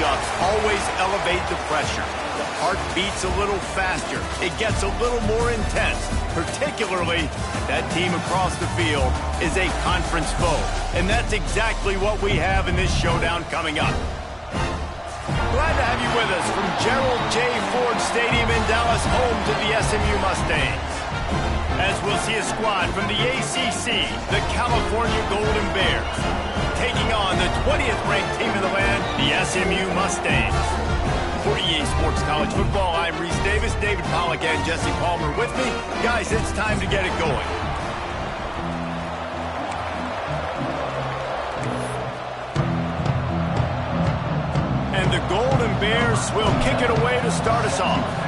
matchups always elevate the pressure. The heart beats a little faster. It gets a little more intense, particularly if that team across the field is a conference foe. And that's exactly what we have in this showdown coming up. Glad to have you with us from Gerald J. Ford Stadium in Dallas, home to the SMU Mustangs. As we'll see a squad from the ACC, the California Golden Bears, taking on the 20th ranked team in the land, the SMU Mustangs. For EA Sports College Football, I'm Reese Davis, David Pollack, and Jesse Palmer with me. Guys, it's time to get it going. And the Golden Bears will kick it away to start us off.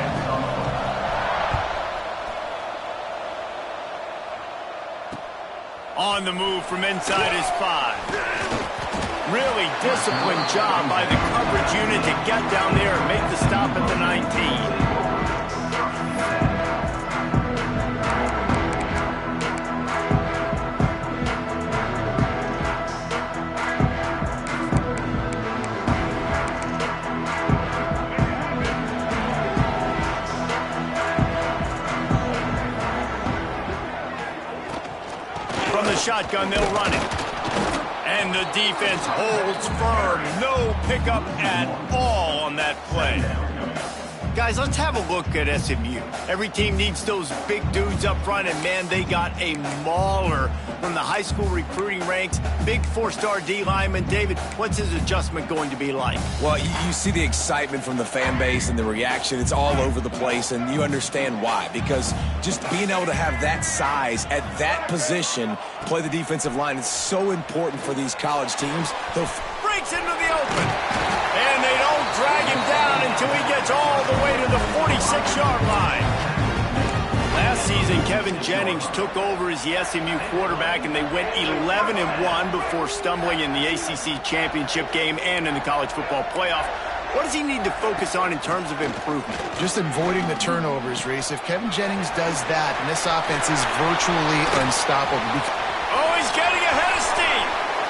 On the move from inside his 5. Really disciplined job by the coverage unit to get down there and make the stop at the 19. From the shotgun, they'll run it. And the defense holds firm. No pickup at all on that play. Guys, let's have a look at SMU. Every team needs those big dudes up front, and man, they got a mauler from the high school recruiting ranks. Big 4-star D lineman. David, what's his adjustment going to be like? Well, you see the excitement from the fan base and the reaction. It's all over the place, and you understand why. Because just being able to have that size at that position, play the defensive line, is so important for these college teams. They'll breaks into the open. And they don't drag him down until he gets all the way to the 46-yard line. Last season, Kevin Jennings took over as the SMU quarterback, and they went 11-1 before stumbling in the ACC championship game and in the college football playoff. What does he need to focus on in terms of improvement? Just avoiding the turnovers, Reese. If Kevin Jennings does that, and this offense is virtually unstoppable. Oh, he's getting ahead of steam.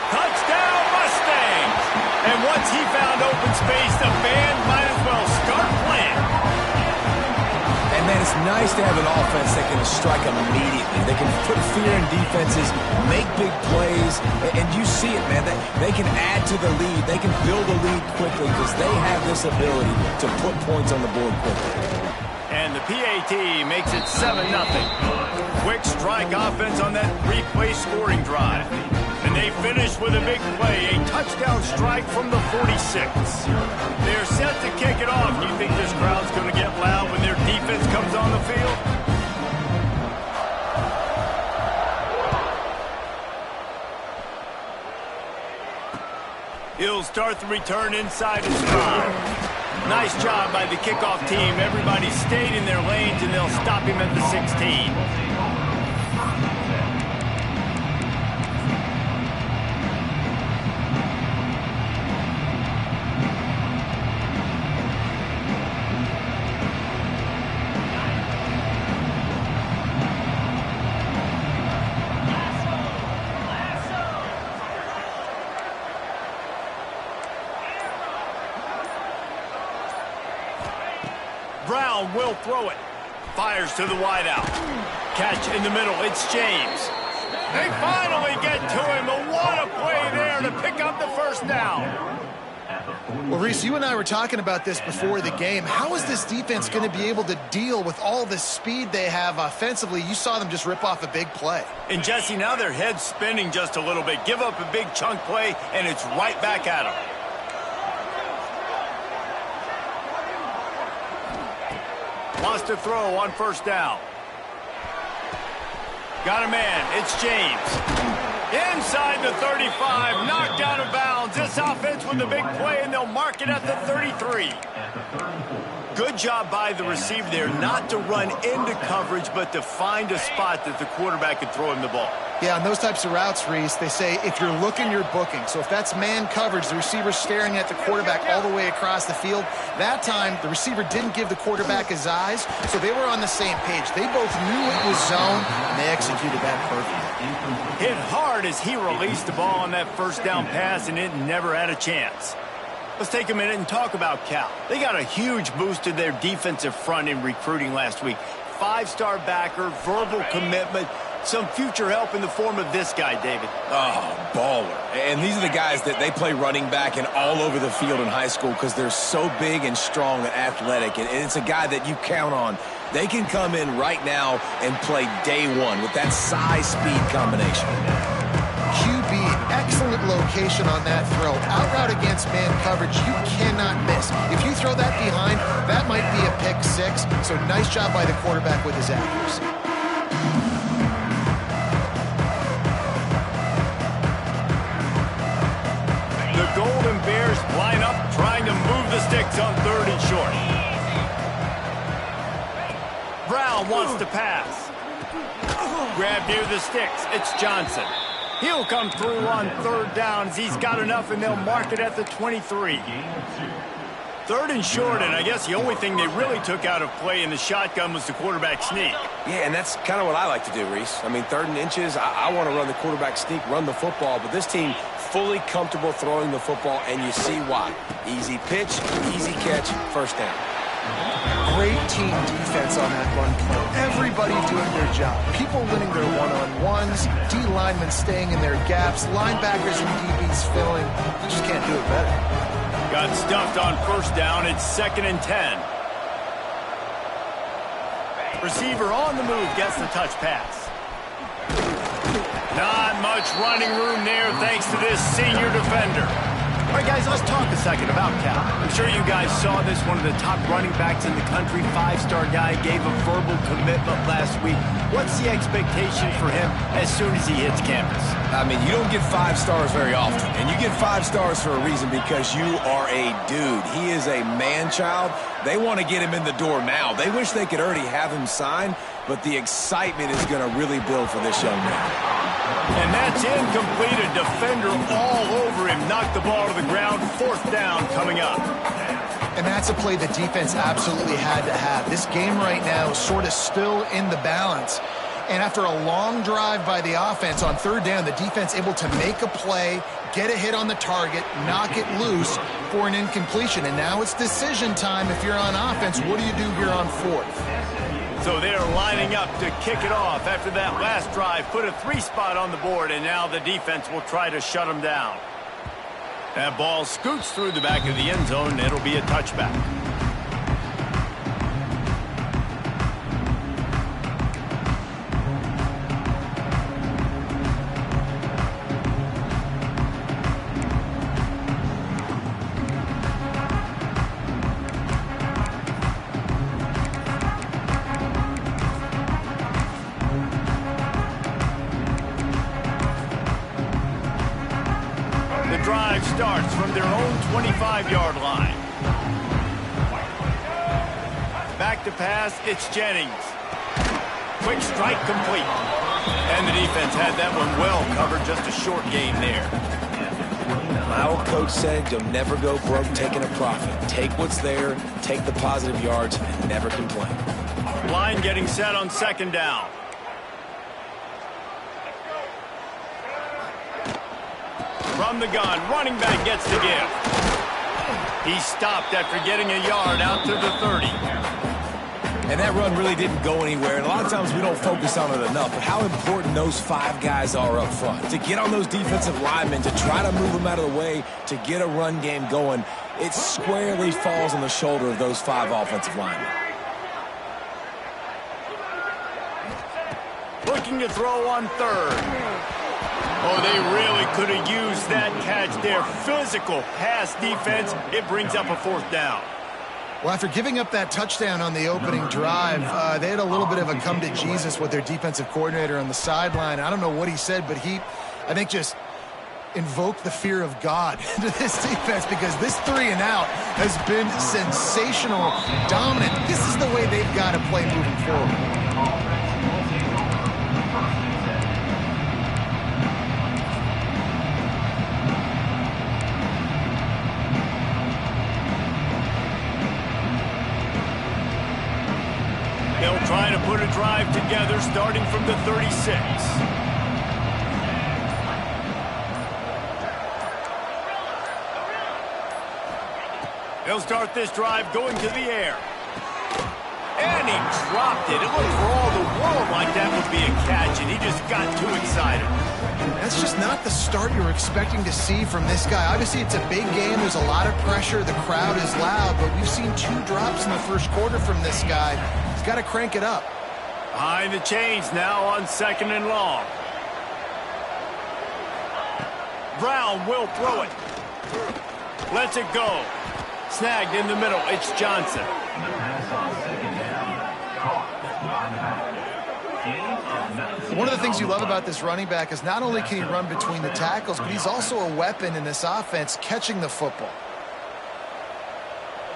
Touchdown, Mustangs. And once he found open space, the band might as well start playing. And, man, it's nice to have an offense that can strike immediately. They can put fear in defenses, make big plays, and you see it, man. They can add to the lead. They can build a lead quickly because they have this ability to put points on the board quickly. And the PAT makes it 7-0. Quick strike offense on that three-play scoring drive. And they finish with a big play, a touchdown strike from the 46. They're set to kick it off. Do you think this crowd's going to get loud when their defense comes on the field? He'll start the return inside his 5. Nice job by the kickoff team. Everybody stayed in their lanes, and they'll stop him at the 16. Brown will throw it. Fires to the wideout. Catch in the middle. It's James. They finally get to him. But what a play there to pick up the first down. Well, Reese, you and I were talking about this before the game. How is this defense going to be able to deal with all the speed they have offensively? You saw them just rip off a big play. And, Jesse, now their head's spinning just a little bit. Give up a big chunk play, and it's right back at them. Wants to throw on first down. Got a man. It's James. Inside the 35. Knocked out of bounds. This offense with a big play, and they'll mark it at the 33. Good job by the receiver there not to run into coverage, but to find a spot that the quarterback could throw him the ball. Yeah, on those types of routes, Reese, they say if you're looking, you're booking. So if that's man coverage, the receiver's staring at the quarterback all the way across the field. That time, the receiver didn't give the quarterback his eyes, so they were on the same page. They both knew it was zone, and they executed that perfectly. Hit hard as he released the ball on that first down pass, and it never had a chance. Let's take a minute and talk about Cal. They got a huge boost to their defensive front in recruiting last week. 5-star backer, verbal commitment, some future help in the form of this guy, David. Oh, baller. And these are the guys that they play running back and all over the field in high school because they're so big and strong and athletic. And it's a guy that you count on. They can come in right now and play day one with that size-speed combination. QB, excellent location on that throw. Out route against man coverage, you cannot miss. If you throw that behind, that might be a pick six. So nice job by the quarterback with his accuracy. The Golden Bears line up, trying to move the sticks on 3rd and short. Brown wants to pass. Grab near the sticks. It's Johnson. He'll come through on 3rd down as he's got enough, and they'll mark it at the 23. 3rd and short, and I guess the only thing they really took out of play in the shotgun was the quarterback sneak. Yeah, and that's kind of what I like to do, Reese. I mean, 3rd and inches, I want to run the quarterback sneak, run the football, but this team fully comfortable throwing the football, and you see why. Easy pitch, easy catch, 1st down. Great team defense on that run play. Everybody doing their job. People winning their one-on-ones, D linemen staying in their gaps, linebackers and DBs filling. You just can't do it better. Got stuffed on 1st down. It's 2nd and 10. Receiver on the move gets the touch pass. Not much running room there thanks to this senior defender. All right, guys, let's talk a second about Cal. I'm sure you guys saw this. One of the top running backs in the country, 5-star guy, gave a verbal commitment last week. What's the expectation for him as soon as he hits campus? I mean, you don't get 5 stars very often, and you get 5 stars for a reason because you are a dude. He is a man-child. They want to get him in the door now. They wish they could already have him signed, but the excitement is going to really build for this young man. And that's incomplete. A defender all over him. Knocked the ball to the ground. 4th down coming up. And that's a play the defense absolutely had to have. This game right now is sort of still in the balance. And after a long drive by the offense on 3rd down, the defense able to make a play, get a hit on the target, knock it loose for an incompletion. And now it's decision time if you're on offense. What do you do here on 4th? So they're lining up to kick it off after that last drive. Put a 3 spot on the board, and now the defense will try to shut them down. That ball scoots through the back of the end zone, and it'll be a touchback. Drive starts from their own 25-yard line. Back to pass, it's Jennings. Quick strike complete. And the defense had that one well covered, just a short gain there. My old coach said you'll never go broke taking a profit. Take what's there, take the positive yards, and never complain. Line getting set on 2nd down. From the gun, running back gets the give. He stopped after getting a yard out to the 30. And that run really didn't go anywhere. And a lot of times we don't focus on it enough. But how important those 5 guys are up front. To get on those defensive linemen, to try to move them out of the way, to get a run game going, it squarely falls on the shoulder of those 5 offensive linemen. Looking to throw on 3rd. Oh, they really could have used that catch there. Physical pass defense. It brings up a 4th down. Well, after giving up that touchdown on the opening drive, they had a little bit of a come to Jesus with their defensive coordinator on the sideline. I don't know what he said, but he, I think, just invoked the fear of God into this defense because this 3 and out has been sensational, dominant. This is the way they've got to play moving forward. They'll try to put a drive together starting from the 36. He'll start this drive going to the air. And he dropped it. It looked for all the world like that would be a catch, and he just got too excited. That's just not the start you were expecting to see from this guy. Obviously, it's a big game. There's a lot of pressure. The crowd is loud, but we've seen 2 drops in the first quarter from this guy. He's got to crank it up. Behind the chains now on 2nd and long. Brown will throw it. Lets it go. Snagged in the middle. It's Johnson. One of the things you love about this running back is not only can he run between the tackles, but he's also a weapon in this offense catching the football.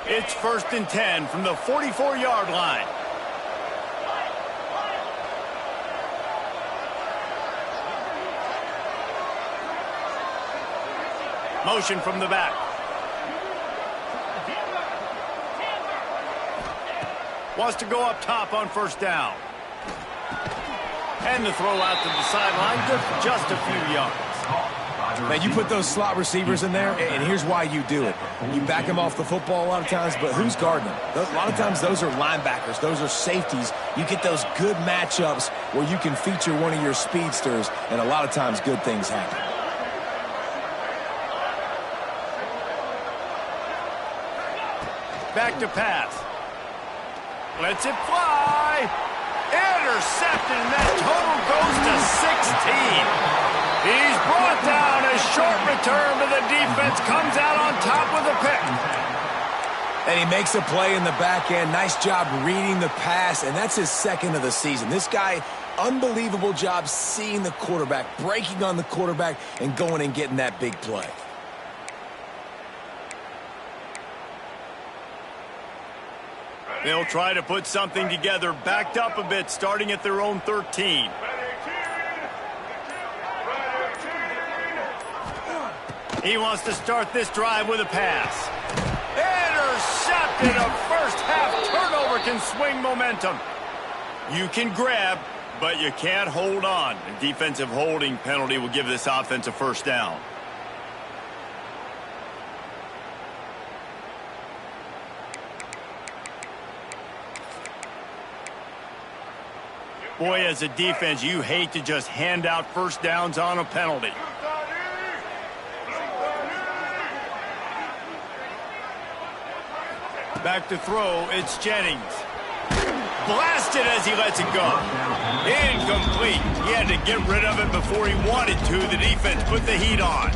It's 1st and 10 from the 44-yard line. Motion from the back. Wants to go up top on 1st down. And the throw out to the sideline, good for just a few yards. Man, you put those slot receivers in there, and here's why you do it. You back them off the football a lot of times, but who's guarding them? A lot of times those are linebackers. Those are safeties. You get those good matchups where you can feature one of your speedsters, and a lot of times good things happen. Back to pass. Lets it fly. Intercepted, and that total goes to 16. He's brought down. A short return, but the defense comes out on top with a pick. And he makes a play in the back end. Nice job reading the pass, and that's his 2nd of the season. This guy, unbelievable job seeing the quarterback, breaking on the quarterback, and going and getting that big play. They'll try to put something together, backed up a bit, starting at their own 13. He wants to start this drive with a pass. Intercepted. A first-half turnover can swing momentum. You can grab, but you can't hold on. A defensive holding penalty will give this offense a 1st down. Boy, as a defense, you hate to just hand out 1st downs on a penalty. Back to throw, it's Jennings. Blasted as he lets it go. Incomplete. He had to get rid of it before he wanted to. The defense put the heat on.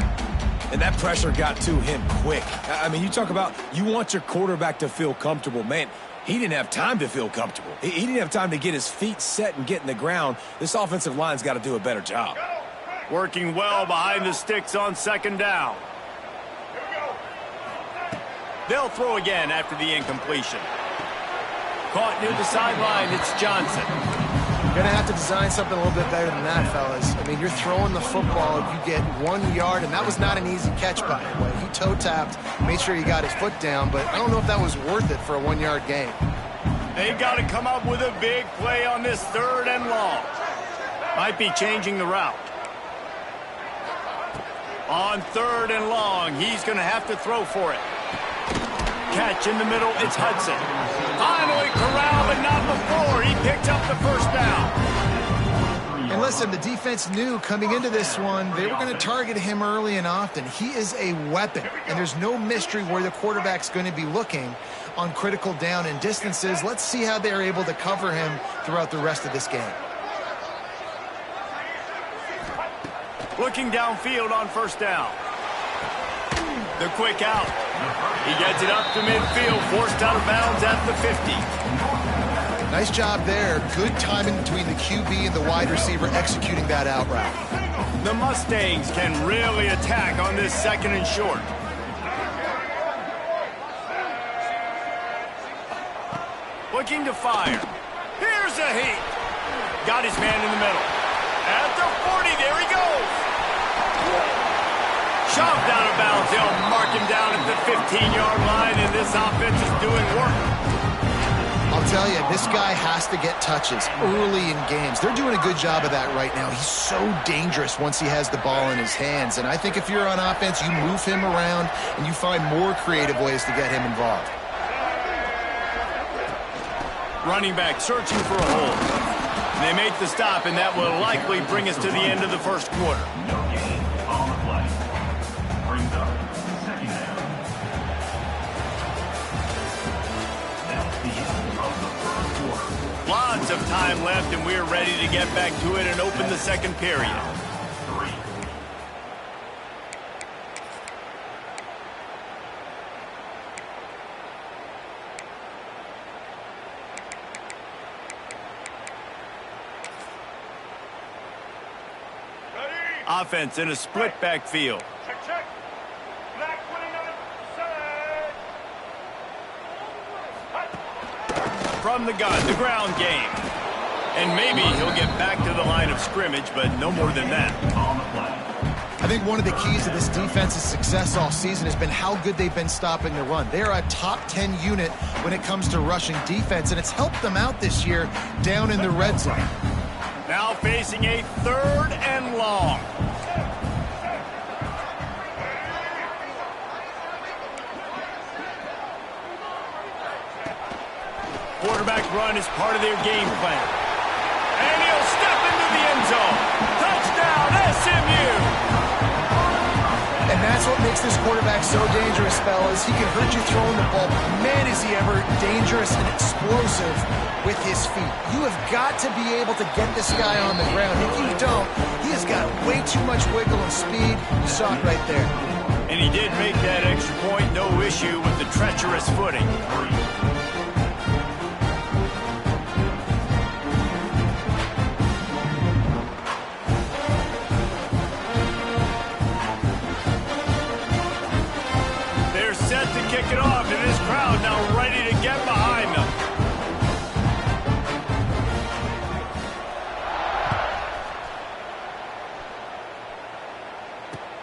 And that pressure got to him quick. I mean, you talk about you want your quarterback to feel comfortable. Man, he didn't have time to feel comfortable. He didn't have time to get his feet set and get in the ground. This offensive line's got to do a better job. Working well behind the sticks on 2nd down. They'll throw again after the incompletion. Caught near the sideline, it's Johnson. You're going to have to design something a little bit better than that, fellas. I mean, you're throwing the football, you get 1 yard, and that was not an easy catch, by the way. He toe-tapped, made sure he got his foot down, but I don't know if that was worth it for a 1-yard gain. They got to come up with a big play on this 3rd and long. Might be changing the route. On 3rd and long, he's going to have to throw for it. Catch in the middle, it's Hudson. Finally corralled, but not before. He picked up the 1st down. And listen, the defense knew coming into this one, they were going to target him early and often. He is a weapon, and there's no mystery where the quarterback's going to be looking on critical down and distances. Let's see how they're able to cover him throughout the rest of this game. Looking downfield on 1st down. The quick out. He gets it up to midfield, forced out of bounds at the 50. Nice job there. Good timing between the QB and the wide receiver executing that out route. The Mustangs can really attack on this 2nd and short. Looking to fire. Here's a heat. Got his man in the middle. At the 40, there he goes. Shoved out of bounds. They'll mark him down at the 15-yard line, and this offense is doing work. I'll tell you, this guy has to get touches early in games. They're doing a good job of that right now. He's so dangerous once he has the ball in his hands. And I think if you're on offense, you move him around and you find more creative ways to get him involved. Running back searching for a hole. They make the stop, and that will likely bring us to the end of the first quarter. No gain on the play. Brings up second down. That's the end of the first quarter. Lots of time left, and we're ready to get back to it and open the second period. Offense in a split backfield. Check. Black winning on the side. From the gun, the ground game. And maybe he'll get back to the line of scrimmage, but no more than that. On the play. I think one of the keys to this defense's success all season has been how good they've been stopping the run. They're a top 10 unit when it comes to rushing defense, and it's helped them out this year down in the red zone. Now facing a 3rd and long. Quarterback run is part of their game plan. And he'll step into the end zone. Touchdown, SMU! And that's what makes this quarterback so dangerous, fellas. He can hurt you throwing the ball. Man, is he ever dangerous and explosive with his feet. You have got to be able to get this guy on the ground. If you don't, he has got way too much wiggle and speed. You saw it right there. And he did make that extra point, no issue with the treacherous footing. Kick it off, and this crowd now ready to get behind them.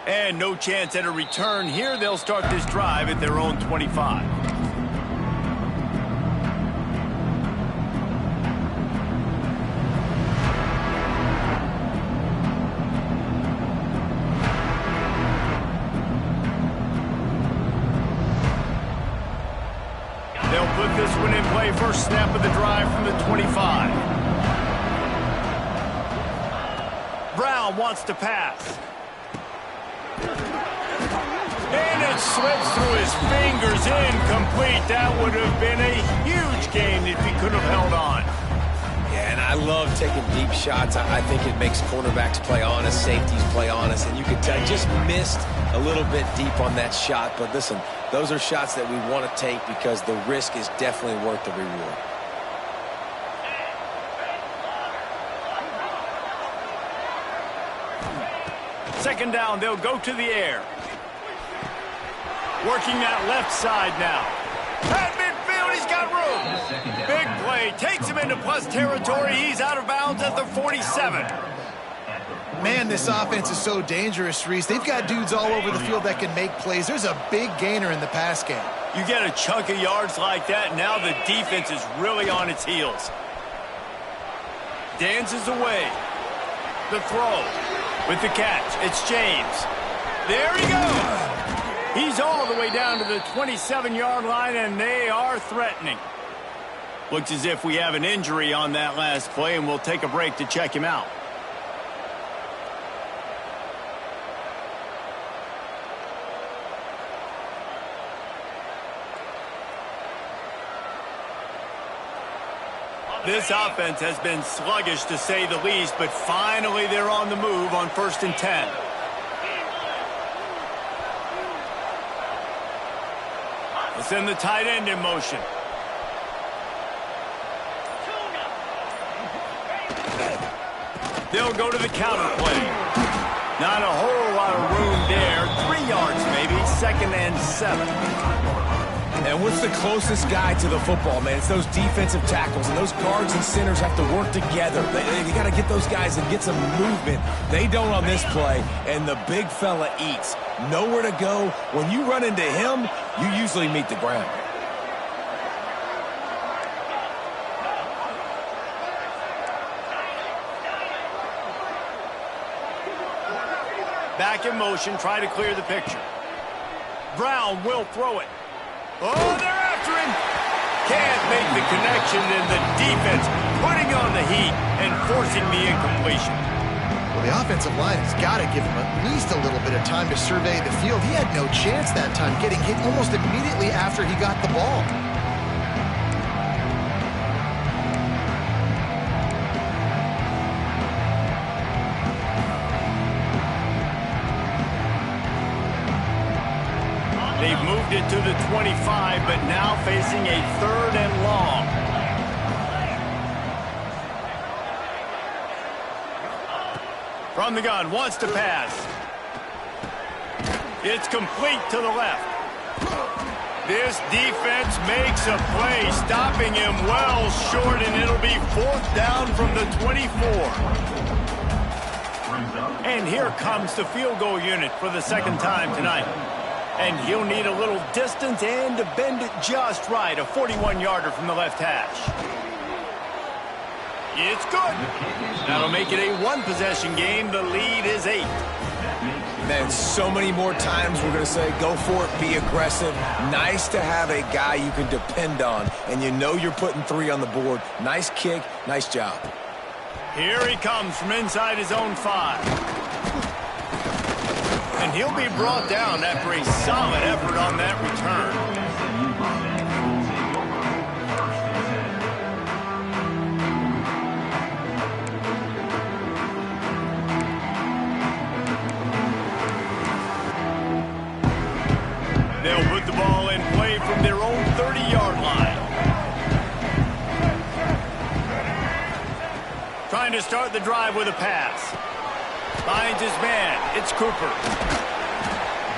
And no chance at a return here. They'll start this drive at their own 25. Put this one in play. First snap of the drive from the 25. Brown wants to pass. And it slips through his fingers, incomplete. That would have been a huge gain if he could have held on. Yeah, and I love taking deep shots. I think it makes cornerbacks play honest, safeties play honest, and you can tell just missed a little bit deep on that shot. But listen, those are shots that we want to take because the risk is definitely worth the reward. Second down, they'll go to the air. Working that left side now. At midfield, he's got room. Big play, takes him into plus territory. He's out of bounds at the 47. Man, this offense is so dangerous, Reese. They've got dudes all over the field that can make plays. There's a big gainer in the pass game. You get a chunk of yards like that, now the defense is really on its heels. Dances away. The throw. With the catch, it's James. There he goes. He's all the way down to the 27-yard line, and they are threatening. Looks as if we have an injury on that last play, and we'll take a break to check him out. This offense has been sluggish, to say the least, but finally they're on the move on 1st and 10. We'll send the tight end in motion. They'll go to the counter play. Not a whole lot of room there. 3 yards maybe, 2nd and 7. And what's the closest guy to the football, man? It's those defensive tackles, and those guards and centers have to work together. They got to get those guys and get some movement. They don't on this play, and the big fella eats. Nowhere to go. When you run into him, you usually meet the ground. Back in motion, try to clear the picture. Brown will throw it. Oh, they're after him. Can't make the connection, and the defense putting on the heat and forcing the incompletion. Well, the offensive line has got to give him at least a little bit of time to survey the field. He had no chance that time, getting hit almost immediately after he got the ball. They've moved it to the 25, but now facing a 3rd and long. From the gun, wants to pass. It's complete to the left. This defense makes a play, stopping him well short, and it'll be 4th down from the 24. And here comes the field goal unit for the 2nd time tonight. And he'll need a little distance and to bend it just right. A 41-yarder from the left hash. It's good. That'll make it a 1-possession game. The lead is 8. Man, so many more times we're going to say, go for it, be aggressive. Nice to have a guy you can depend on, and you know you're putting 3 on the board. Nice kick, nice job. Here he comes from inside his own 5. And he'll be brought down after a solid effort on that return. They'll put the ball in play from their own 30-yard line. Trying to start the drive with a pass. Finds his man. It's Cooper.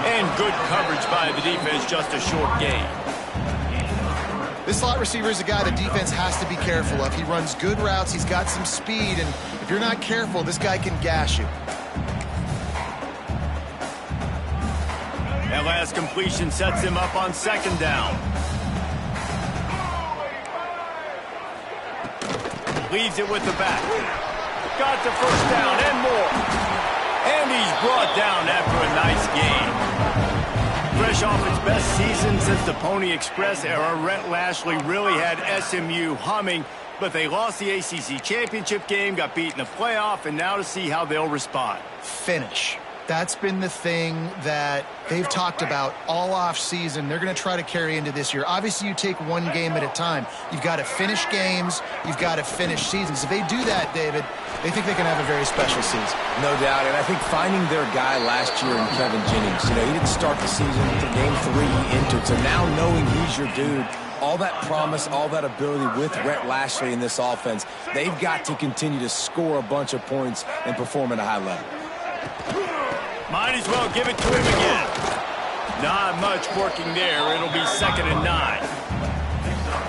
And good coverage by the defense, just a short gain. This slot receiver is a guy the defense has to be careful of. He runs good routes. He's got some speed, and if you're not careful, this guy can gash you. That last completion sets him up on 2nd down. Leaves it with the back. Got the 1st down and more. And he's brought down after a nice game. Fresh off its best season since the Pony Express era, Rhett Lashley really had SMU humming, but they lost the ACC championship game, got beat in the playoff, and now to see how they'll respond. Finish. That's been the thing that they've talked about all off season. They're going to try to carry into this year. Obviously, you take one game at a time. You've got to finish games. You've got to finish seasons. If they do that, David, they think they can have a very special season. No doubt, and I think finding their guy last year in Kevin Jennings, he didn't start the season until game 3 he entered. So now knowing he's your dude, all that promise, all that ability with Rhett Lashley in this offense, they've got to continue to score a bunch of points and perform at a high level. Might as well give it to him again. Not much working there. It'll be 2nd and 9.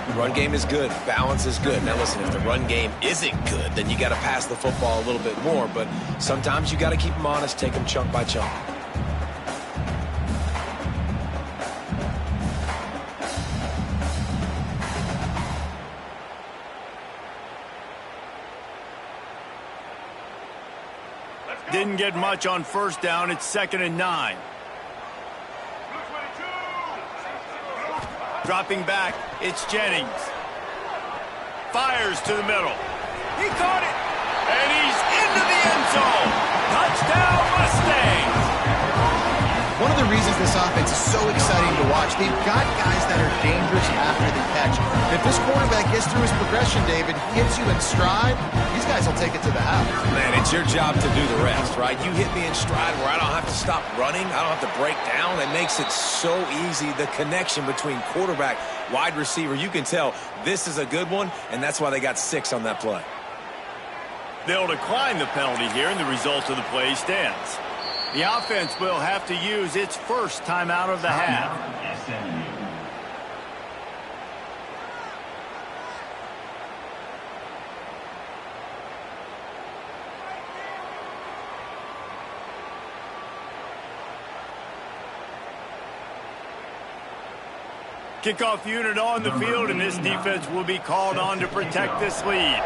The run game is good. Balance is good. Now, listen, if the run game isn't good, then you got to pass the football a little bit more. But sometimes you got to keep them honest, take them chunk by chunk. Didn't get much on 1st down. It's 2nd and 9. Dropping back, it's Jennings. Fires to the middle. He caught it, and he's into the end zone. Touchdown, Mustangs! One of the reasons this offense is so exciting to watch, they've got guys that are dangerous after the catch. If this quarterback gets through his progression, David, hits you in stride, these guys will take it to the house. Man, it's your job to do the rest, right? You hit me in stride where I don't have to stop running. I don't have to break down. It makes it so easy. The connection between quarterback, wide receiver, you can tell this is a good one, and that's why they got 6 on that play. They'll decline the penalty here, and the result of the play stands. The offense will have to use its first timeout of the half. Kickoff unit on the field, and this defense will be called on to protect this lead.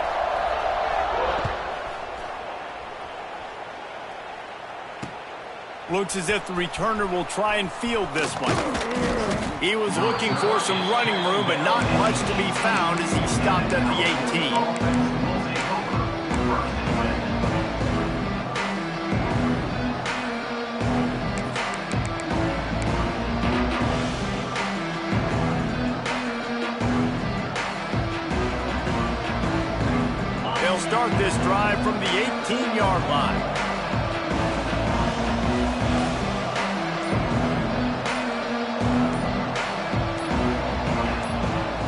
Looks as if the returner will try and field this one. He was looking for some running room, but not much to be found as he stopped at the 18. They'll start this drive from the 18-yard line.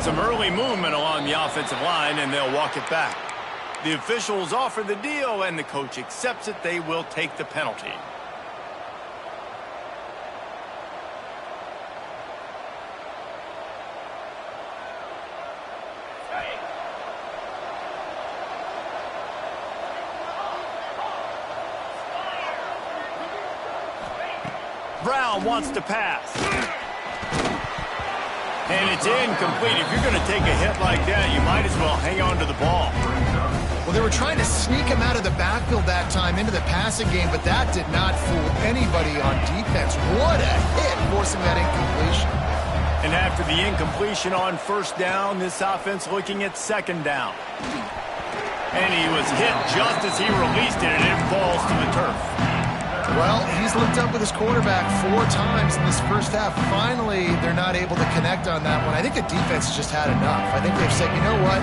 Some early movement along the offensive line, and they'll walk it back. The officials offer the deal, and the coach accepts it. They will take the penalty. Brown wants to pass. And it's incomplete. If you're going to take a hit like that, you might as well hang on to the ball. Well, they were trying to sneak him out of the backfield that time into the passing game, but that did not fool anybody on defense. What a hit, forcing that incompletion. And after the incompletion on first down, this offense looking at second down. And he was hit just as he released it, and it falls to the turf. Well, he's linked up with his quarterback 4 times in this first half. Finally, they're not able to connect on that one. I think the defense just had enough. I think they've said, you know what?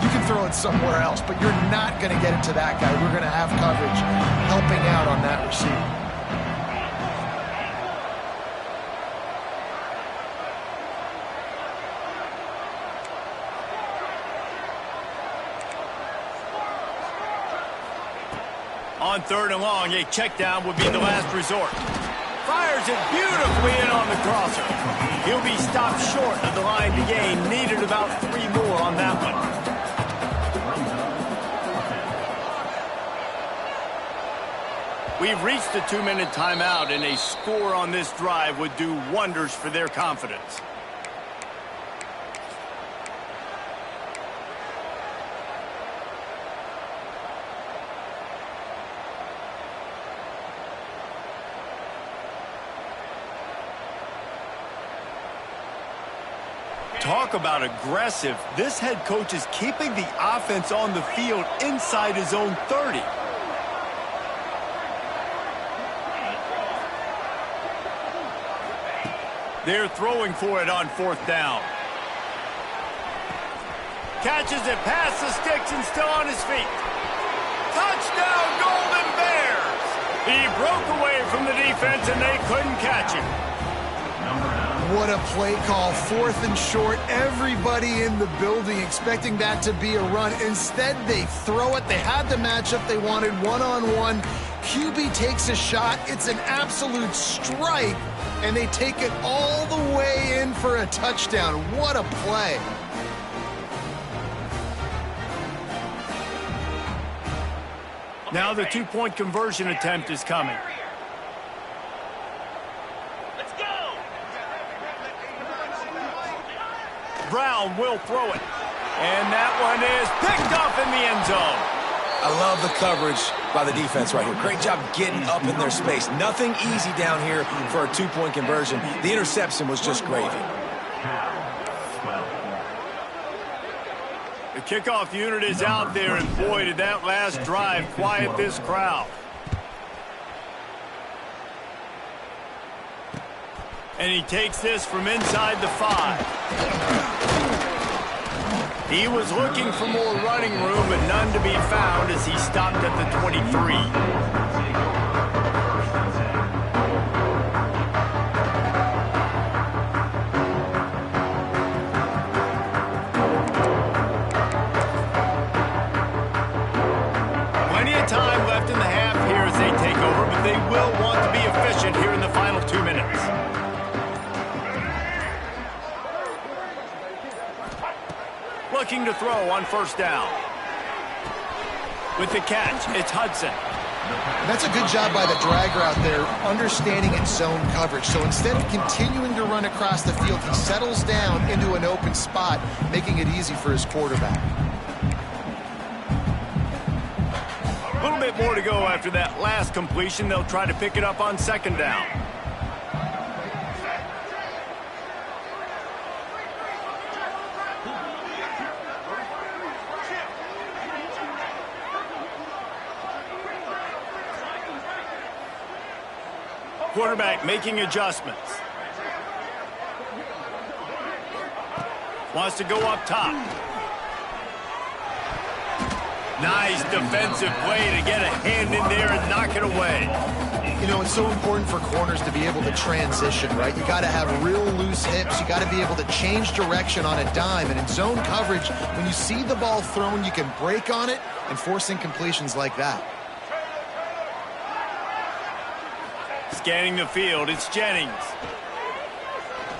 You can throw it somewhere else, but you're not going to get it to that guy. We're going to have coverage helping out on that receiver. On third and long, a check down would be the last resort. Fires it beautifully in on the crosser. He'll be stopped short of the line to gain. Needed about 3 more on that one. We've reached the 2-minute timeout, and a score on this drive would do wonders for their confidence. Talk about aggressive. This head coach is keeping the offense on the field inside his own 30. They're throwing for it on fourth down. Catches it past the sticks and still on his feet. Touchdown, Golden Bears! He broke away from the defense and they couldn't catch him. What a play call. 4th and short. Everybody in the building expecting that to be a run. Instead, they throw it. They had the matchup they wanted, one-on-one. QB takes a shot. It's an absolute strike, and they take it all the way in for a touchdown. What a play. Now the 2-point conversion attempt is coming. Brown will throw it. And that one is picked off in the end zone. I love the coverage by the defense right here. Great job getting up in their space. Nothing easy down here for a 2-point conversion. The interception was just gravy. The kickoff unit is out there, and boy, did that last drive quiet this crowd. And he takes this from inside the 5. He was looking for more running room, but none to be found as he stopped at the 23. Plenty of time left in the half here as they take over, but they will want to be efficient here in the final 2 minutes. Looking to throw on first down. With the catch, it's Hudson. That's a good job by the drag route there, understanding its zone coverage. So instead of continuing to run across the field, he settles down into an open spot, making it easy for his quarterback. little bit more to go after that last completion. They'll try to pick it up on second down. Quarterback making adjustments. Wants to go up top. Nice defensive play to get a hand in there and knock it away. You know, it's so important for corners to be able to transition, right? You got to have real loose hips. You got to be able to change direction on a dime. And in zone coverage, when you see the ball thrown, you can break on it and force incompletions like that. Scanning the field, it's Jennings.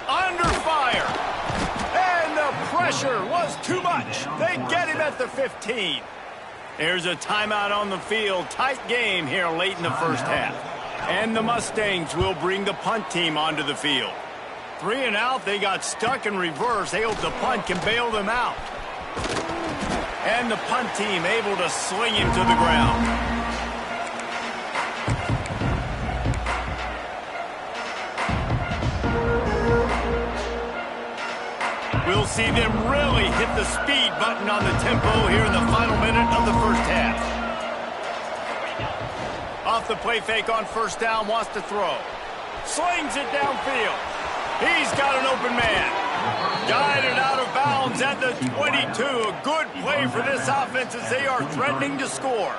Under fire. And the pressure was too much. They get him at the 15. There's a timeout on the field. Tight game here late in the first half. And the Mustangs will bring the punt team onto the field. 3 and out, they got stuck in reverse. They hope the punt can bail them out. And the punt team able to sling him to the ground. We'll see them really hit the speed button on the tempo here in the final minute of the first half. Off the play fake on first down, wants to throw. Slings it downfield. He's got an open man. Guided out of bounds at the 22. A good play for this offense as they are threatening to score.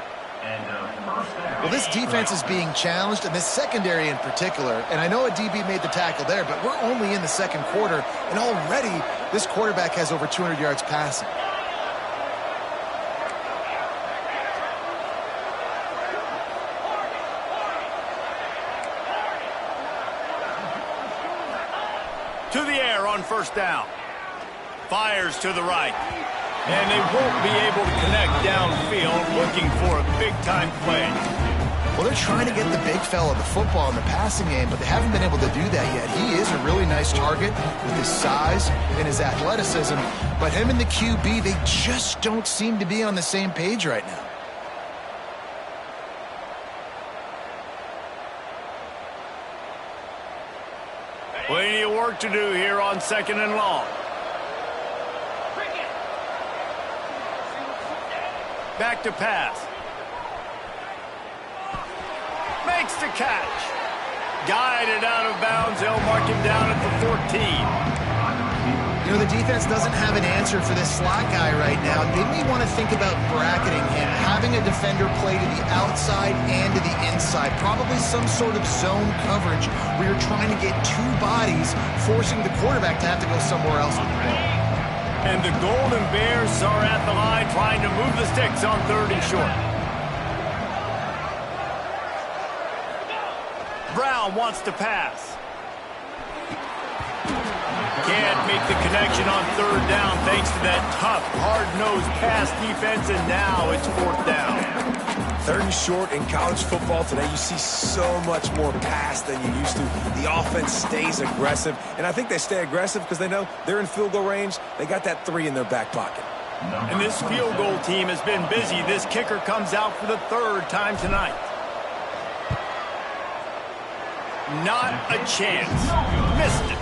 Well, this defense is being challenged, and this secondary in particular. And I know a DB made the tackle there, but we're only in the second quarter, and already this quarterback has over 200 yards passing. To the air on first down. Fires to the right. And they won't be able to connect downfield, looking for a big-time play. Well, they're trying to get the big fella the football in the passing game, but they haven't been able to do that yet. He is a really nice target with his size and his athleticism, but him and the QB, they just don't seem to be on the same page right now. Plenty of work to do here on second and long. Back to pass. Makes the catch. Guided out of bounds. They'll mark him down at the 14. You know, the defense doesn't have an answer for this slot guy right now. They may want to think about bracketing him, having a defender play to the outside and to the inside. Probably some sort of zone coverage where you're trying to get two bodies, forcing the quarterback to have to go somewhere else with the ball. And the Golden Bears are at the line trying to move the sticks on third and short. Brown wants to pass. Can't make the connection on third down thanks to that tough, hard-nosed pass defense, and now it's fourth down. Third and short in college football today, you see so much more pass than you used to. The offense stays aggressive, and I think they stay aggressive because they know they're in field goal range. They got that 3 in their back pocket. And this field goal team has been busy. This kicker comes out for the third time tonight. Not a chance. Missed it.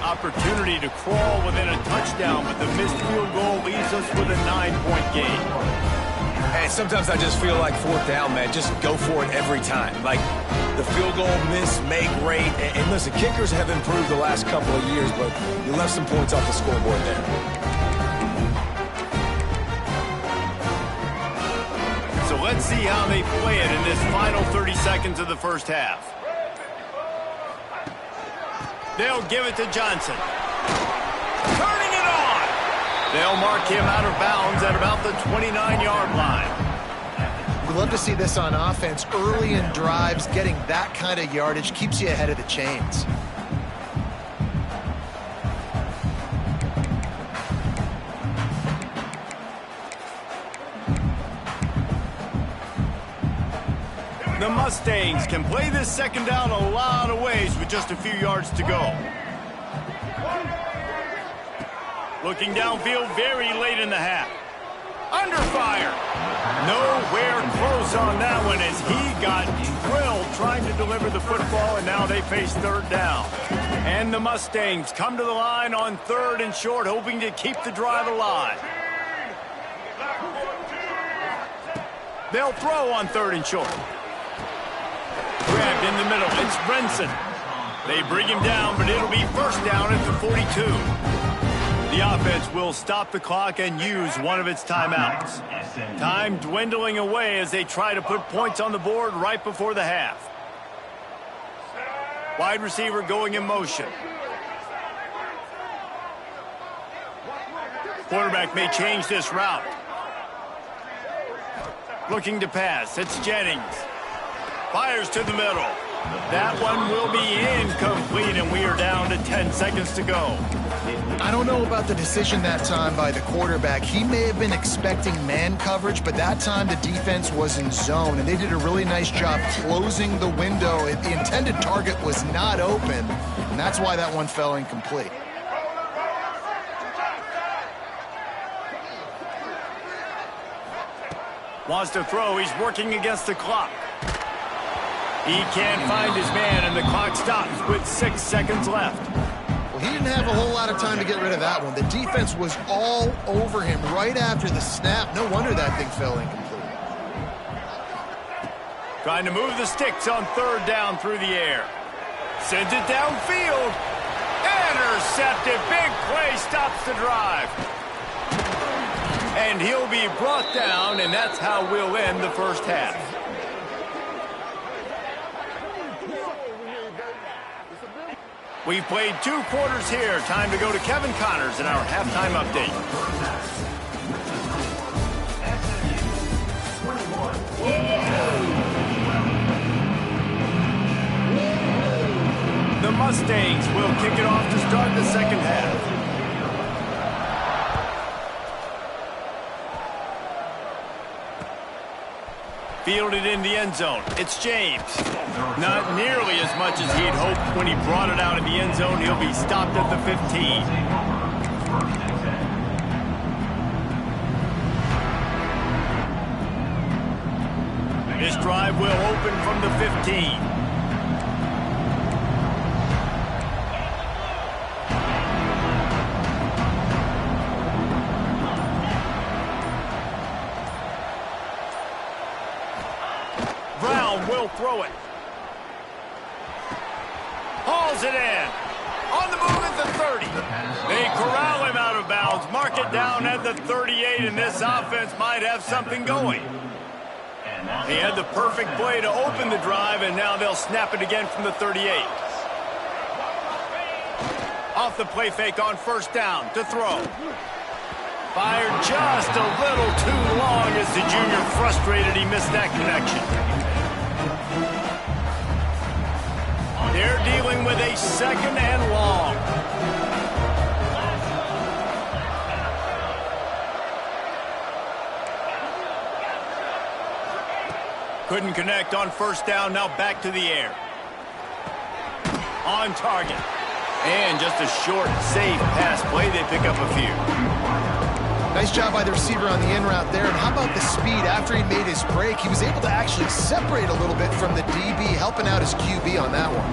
Opportunity to crawl within a touchdown, but the missed field goal leaves us with a 9-point game. Hey, sometimes I just feel like fourth down, man. Just go for it every time. Like the field goal miss, make rate. And listen, kickers have improved the last couple of years, but you left some points off the scoreboard there. So let's see how they play it in this final 30 seconds of the first half. They'll give it to Johnson. Turning it on. They'll mark him out of bounds at about the 29-yard line. We'd love to see this on offense. Early in drives, getting that kind of yardage keeps you ahead of the chains. The Mustangs can play this second down a lot of ways with just a few yards to go. Looking downfield very late in the half. Under fire. Nowhere close on that one as he got drilled trying to deliver the football, and now they face third down. And the Mustangs come to the line on 3rd and short, hoping to keep the drive alive. They'll throw on 3rd and short. Grabbed in the middle. It's Brinson. They bring him down, but it'll be first down at the 42. The offense will stop the clock and use one of its timeouts. Time dwindling away as they try to put points on the board right before the half. Wide receiver going in motion. Quarterback may change this route. Looking to pass. It's Jennings. Fires to the middle. That one will be incomplete, and we are down to 10 seconds to go. I don't know about the decision that time by the quarterback. He may have been expecting man coverage, but that time the defense was in zone, and they did a really nice job closing the window. The intended target was not open, and that's why that one fell incomplete. Wants to throw. He's working against the clock. He can't find his man, and the clock stops with 6 seconds left. Well, he didn't have a whole lot of time to get rid of that one. The defense was all over him right after the snap. No wonder that thing fell incomplete. Trying to move the sticks on 3rd down through the air. Sends it downfield. Intercepted. Big play stops the drive. And he'll be brought down, and that's how we'll end the first half. We've played 2 quarters here. Time to go to Kevin Connors in our halftime update. The Mustangs will kick it off to start the second half. Fielded in the end zone. It's James. Not nearly as much as he'd hoped when he brought it out of the end zone. He'll be stopped at the 15. This drive will open from the 15. Will throw it. Hauls it in. On the move at the 30. They corral him out of bounds. Mark it down at the 38, and this offense might have something going. He had the perfect play to open the drive, and now they'll snap it again from the 38. Off the play fake on 1st down to throw. Fired just a little too long as the junior frustrated he missed that connection. They're dealing with a 2nd and long. Couldn't connect on 1st down, now back to the air. On target. And just a short, safe pass play. They pick up a few. Nice job by the receiver on the in route there. And how about the speed after he made his break? He was able to actually separate a little bit from the DB, helping out his QB on that one.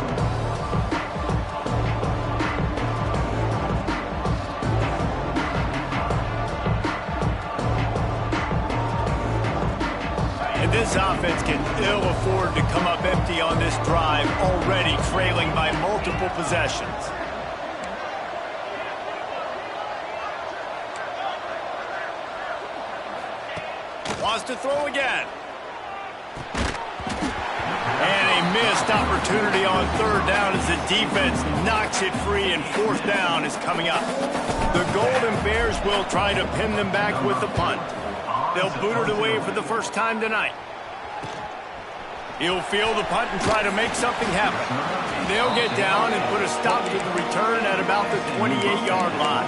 And this offense can ill afford to come up empty on this drive, already trailing by multiple possessions. Wants to throw again. And a missed opportunity on 3rd down as the defense knocks it free, and 4th down is coming up. The Golden Bears will try to pin them back with the punt. They'll boot it away for the first time tonight. He'll field the punt and try to make something happen. They'll get down and put a stop to the return at about the 28-yard line.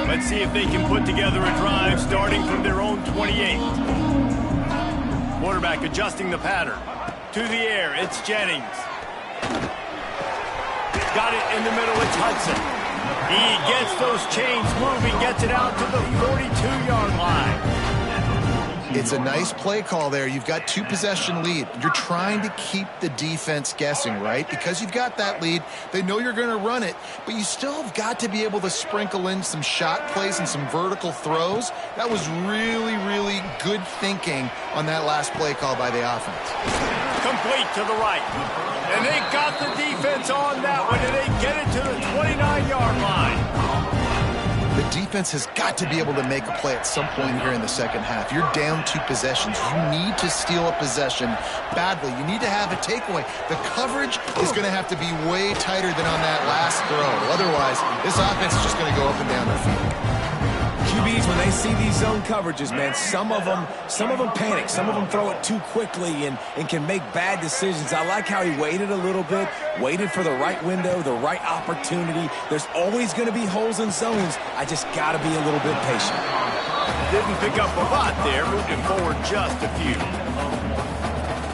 Let's see see if they can put together a drive starting from their own 28. Quarterback adjusting the pattern. To the air, it's Jennings. Got it in the middle, it's Hudson. He gets those chains moving, gets it out to the 42-yard line. It's a nice play call there. You've got 2-possession lead. You're trying to keep the defense guessing, right? Because you've got that lead, they know you're going to run it, but you still have got to be able to sprinkle in some shot plays and some vertical throws. That was really, really good thinking on that last play call by the offense. Complete to the right. And they got the defense on that one, and they get it to the 29-yard line. The defense has got to be able to make a play at some point here in the second half. You're down 2 possessions. You need to steal a possession badly. You need to have a takeaway. The coverage is going to have to be way tighter than on that last throw. Otherwise, this offense is just going to go up and down the field. QBs, when they see these zone coverages, man, some of them panic. Some of them throw it too quickly and can make bad decisions. I like how he waited a little bit, waited for the right window, the right opportunity. There's always going to be holes in zones. I just got to be a little bit patient. Didn't pick up a lot there, moving forward just a few.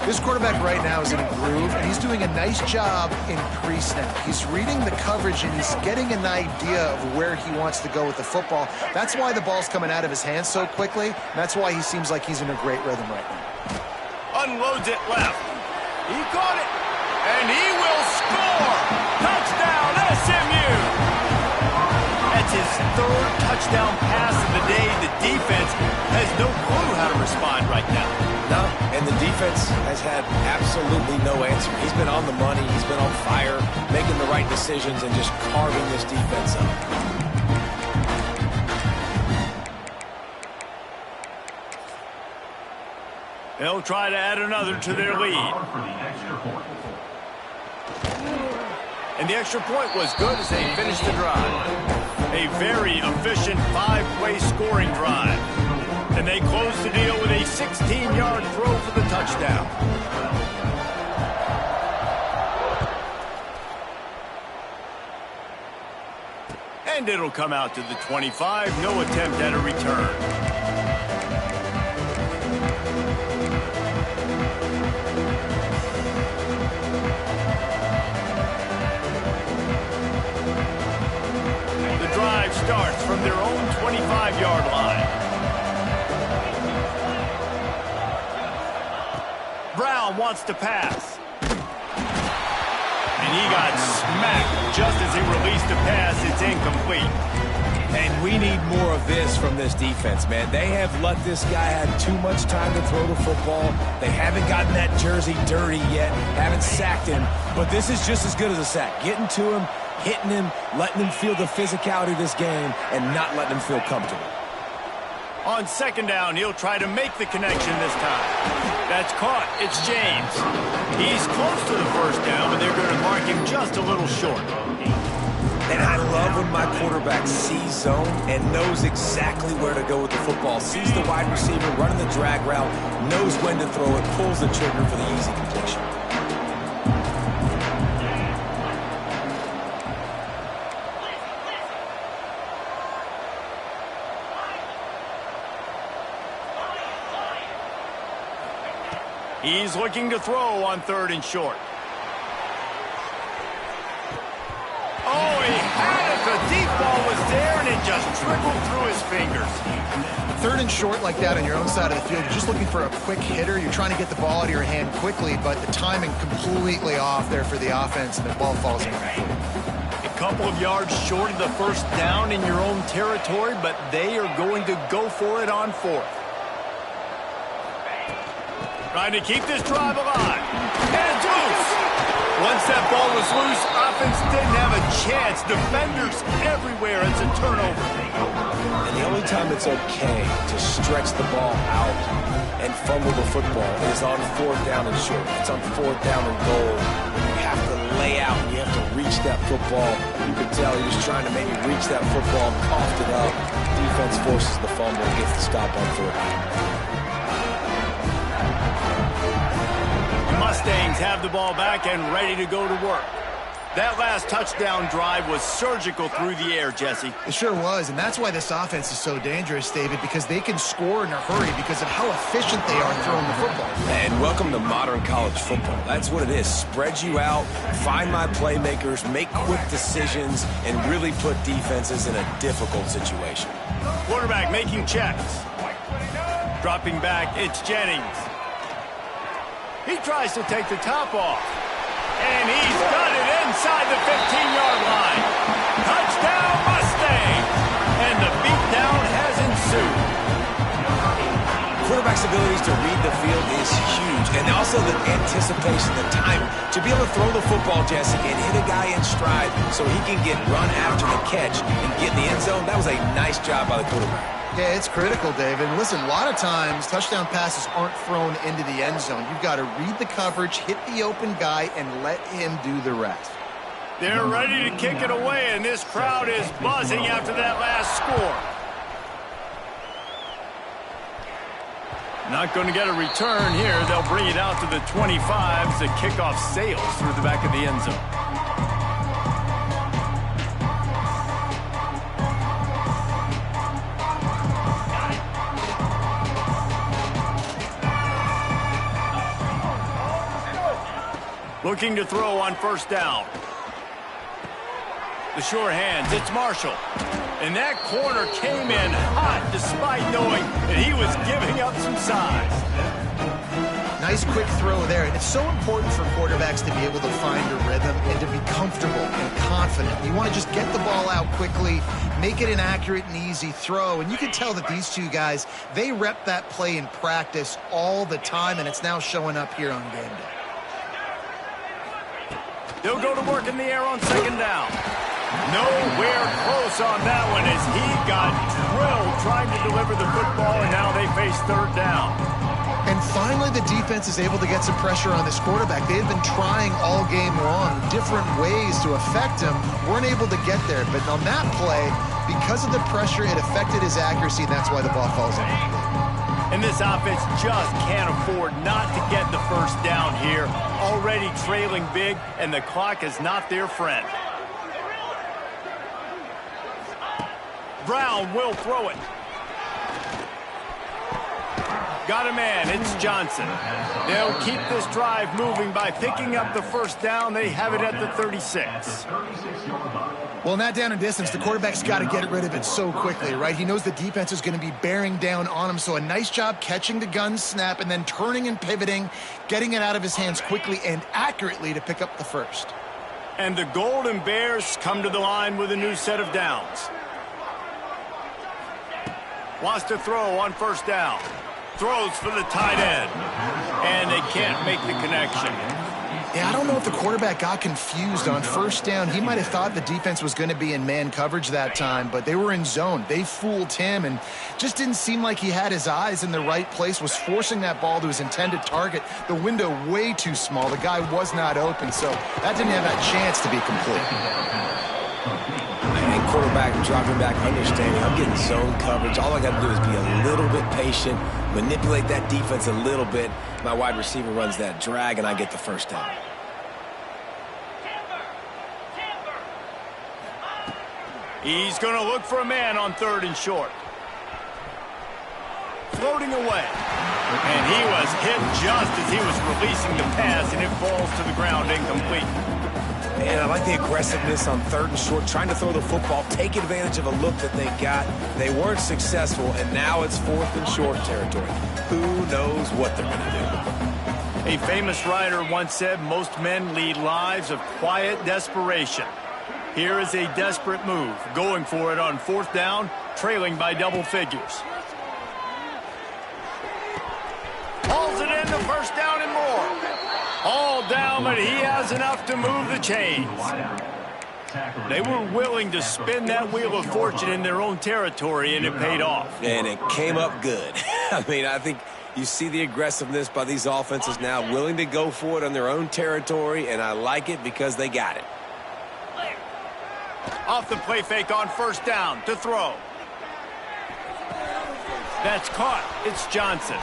This quarterback right now is in a groove, and he's doing a nice job in pre-snap. He's reading the coverage, and he's getting an idea of where he wants to go with the football. That's why the ball's coming out of his hands so quickly, and that's why he seems like he's in a great rhythm right now. Unloads it left. He caught it, and he will score! Touchdown, SMU! That's his 3rd touchdown pass of the day. The defense has no clue how to respond right now. No, and the defense has had absolutely no answer. He's been on the money. He's been on fire, making the right decisions and just carving this defense up. They'll try to add another to their lead. And the extra point was good as they finished the drive. A very efficient 5-play scoring drive. And they close the deal with a 16-yard throw for the touchdown. And it'll come out to the 25. No attempt at a return. The drive starts from their own 25-yard line. Brown wants to pass. And he got smacked just as he released the pass. It's incomplete. And we need more of this from this defense, man. They have let this guy have too much time to throw the football. They haven't gotten that jersey dirty yet, haven't sacked him. But this is just as good as a sack. Getting to him, hitting him, letting him feel the physicality of this game, and not letting him feel comfortable. On 2nd down, he'll try to make the connection this time. That's caught. It's James. He's close to the 1st down, but they're going to mark him just a little short. And I love when my quarterback sees zone and knows exactly where to go with the football. Sees the wide receiver running the drag route, knows when to throw it, pulls the trigger for the easy completion. He's looking to throw on 3rd and short. Oh, he had it. The deep ball was there, and it just trickled through his fingers. 3rd and short like that on your own side of the field, you're just looking for a quick hitter. You're trying to get the ball out of your hand quickly, but the timing completely off there for the offense, and the ball falls in. A couple of yards short of the 1st down in your own territory, but they are going to go for it on 4th. Trying to keep this drive alive. And it's loose. Once that ball was loose, offense didn't have a chance. Defenders everywhere. It's a turnover. And the only time it's okay to stretch the ball out and fumble the football is on 4th down and short. It's on 4th down and goal. You have to lay out and you have to reach that football. You can tell he was trying to maybe reach that football, coughed it up. Defense forces the fumble and gets the stop on 4th down. Mustangs have the ball back and ready to go to work. That last touchdown drive was surgical through the air, Jesse. It sure was, and that's why this offense is so dangerous, David, because they can score in a hurry because of how efficient they are throwing the football. And welcome to modern college football. That's what it is. Spread you out, find my playmakers, make quick decisions, and really put defenses in a difficult situation. Quarterback making checks. Dropping back, it's Jennings. He tries to take the top off. And he's got it inside the 15-yard line. Touchdown, Mustangs! And the beatdown has ensued. Quarterback's abilities to read the field is huge. And also the anticipation, the time to be able to throw the football, Jesse, and hit a guy in stride so he can get run after the catch and get in the end zone. That was a nice job by the quarterback. Yeah, it's critical, David. Listen, a lot of times touchdown passes aren't thrown into the end zone. You've got to read the coverage, hit the open guy, and let him do the rest. They're ready to kick it away, and this crowd is buzzing after that last score. Not going to get a return here. They'll bring it out to the 25 as the kickoff sails through the back of the end zone. Looking to throw on first down. The sure hands, it's Marshall. And that corner came in hot despite knowing that he was giving up some size. Nice quick throw there. And it's so important for quarterbacks to be able to find a rhythm and to be comfortable and confident. You want to just get the ball out quickly, make it an accurate and easy throw. And you can tell that these two guys, they rep that play in practice all the time, and it's now showing up here on game day. They'll go to work in the air on second down. Nowhere close on that one as he got drilled trying to deliver the football, and now they face third down. And finally, the defense is able to get some pressure on this quarterback. They've been trying all game long different ways to affect him. Weren't able to get there, but on that play, because of the pressure, it affected his accuracy, and that's why the ball falls incomplete. And this offense just can't afford not to get the first down here. Already trailing big, and the clock is not their friend. Brown will throw it. Got a man, it's Johnson. They'll keep this drive moving by picking up the first down. They have it at the 36. Well, in that down and distance, the quarterback's got to get rid of it so quickly, right? He knows the defense is going to be bearing down on him, so a nice job catching the gun snap and then turning and pivoting, getting it out of his hands quickly and accurately to pick up the first. And the Golden Bears come to the line with a new set of downs. Wants to throw on first down. Throws for the tight end. And they can't make the connection. Yeah, I don't know if the quarterback got confused on first down. He might have thought the defense was going to be in man coverage that time, but they were in zone. They fooled him and just didn't seem like he had his eyes in the right place, was forcing that ball to his intended target. The window way too small. The guy was not open, so that didn't have that chance to be complete. And quarterback dropping back, understanding I'm getting zone coverage. All I got to do is be a little bit patient, manipulate that defense a little bit. My wide receiver runs that drag, and I get the first down. He's going to look for a man on third and short. Floating away. And he was hit just as he was releasing the pass, and it falls to the ground incomplete. And I like the aggressiveness on third and short, trying to throw the football, take advantage of a look that they got. They weren't successful, and now it's fourth and short territory. Who knows what they're going to do? A famous writer once said, most men lead lives of quiet desperation. Here is a desperate move, going for it on fourth down, trailing by double figures. Hauls it in, the first down and more. All down, but he has enough to move the chains. They were willing to spin that wheel of fortune in their own territory, and it paid off. And it came up good. I mean, I think you see the aggressiveness by these offenses now, willing to go for it on their own territory, and I like it because they got it. Off the play fake on first down to throw. That's caught. It's Johnson.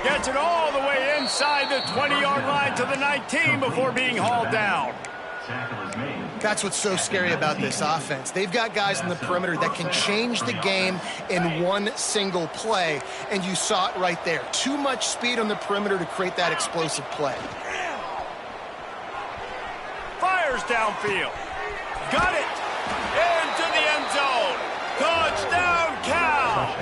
Gets it all the way inside the 20-yard line to the 19 before being hauled down. Tackle is made. That's what's so scary about this offense. They've got guys in the perimeter that can change the game in one single play, and you saw it right there. Too much speed on the perimeter to create that explosive play. Fires downfield. Got it. Into the end zone. Touchdown, Cal.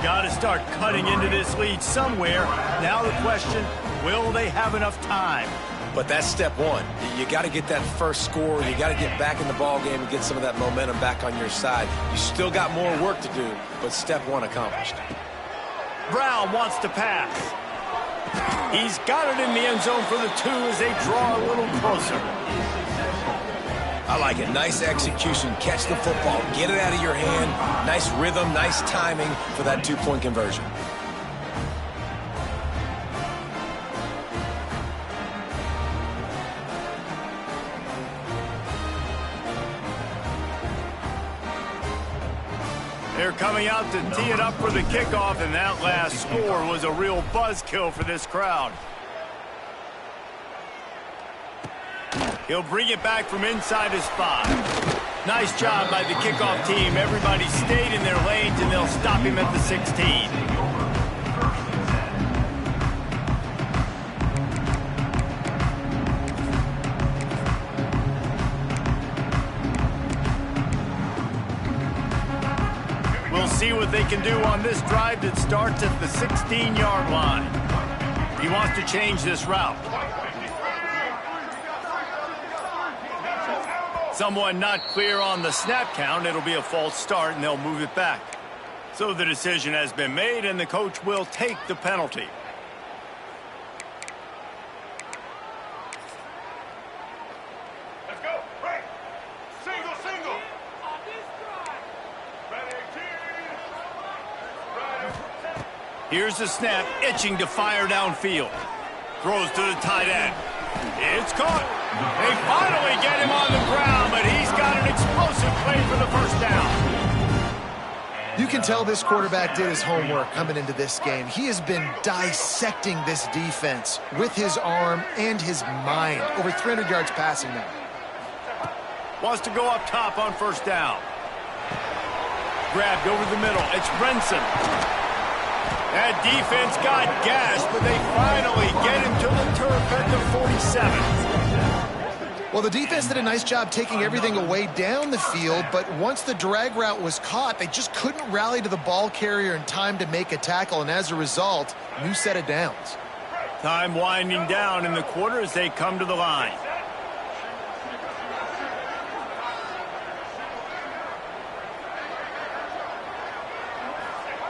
Got to start cutting into this lead somewhere. Now the question, will they have enough time? But that's step one. You got to get that first score. You got to get back in the ball game and get some of that momentum back on your side. You still got more work to do, but step one accomplished. Brown wants to pass. He's got it in the end zone for the 2 as they draw a little closer. I like it. Nice execution. Catch the football. Get it out of your hand. Nice rhythm, nice timing for that 2-point conversion. They're coming out to tee it up for the kickoff, and that last score was a real buzzkill for this crowd. He'll bring it back from inside his 5. Nice job by the kickoff team. Everybody stayed in their lanes, and they'll stop him at the 16. We'll see what they can do on this drive that starts at the 16-yard line. He wants to change this route. Someone not clear on the snap count. It'll be a false start, and they'll move it back. So the decision has been made, and the coach will take the penalty. Let's go. Right. Single, single. On this drive. Ready, Here's the snap, itching to fire downfield. Throws to the tight end. It's caught. They finally get him on the ground, but he's got an explosive play for the first down. You can tell this quarterback did his homework coming into this game. He has been dissecting this defense with his arm and his mind. Over 300 yards passing now. Wants to go up top on first down. Grabbed over the middle. It's Brenson. That defense got gashed, but they finally get him to the turf at the 47. Well, the defense did a nice job taking everything away down the field, but once the drag route was caught, they just couldn't rally to the ball carrier in time to make a tackle, and as a result, new set of downs. Time winding down in the quarter as they come to the line.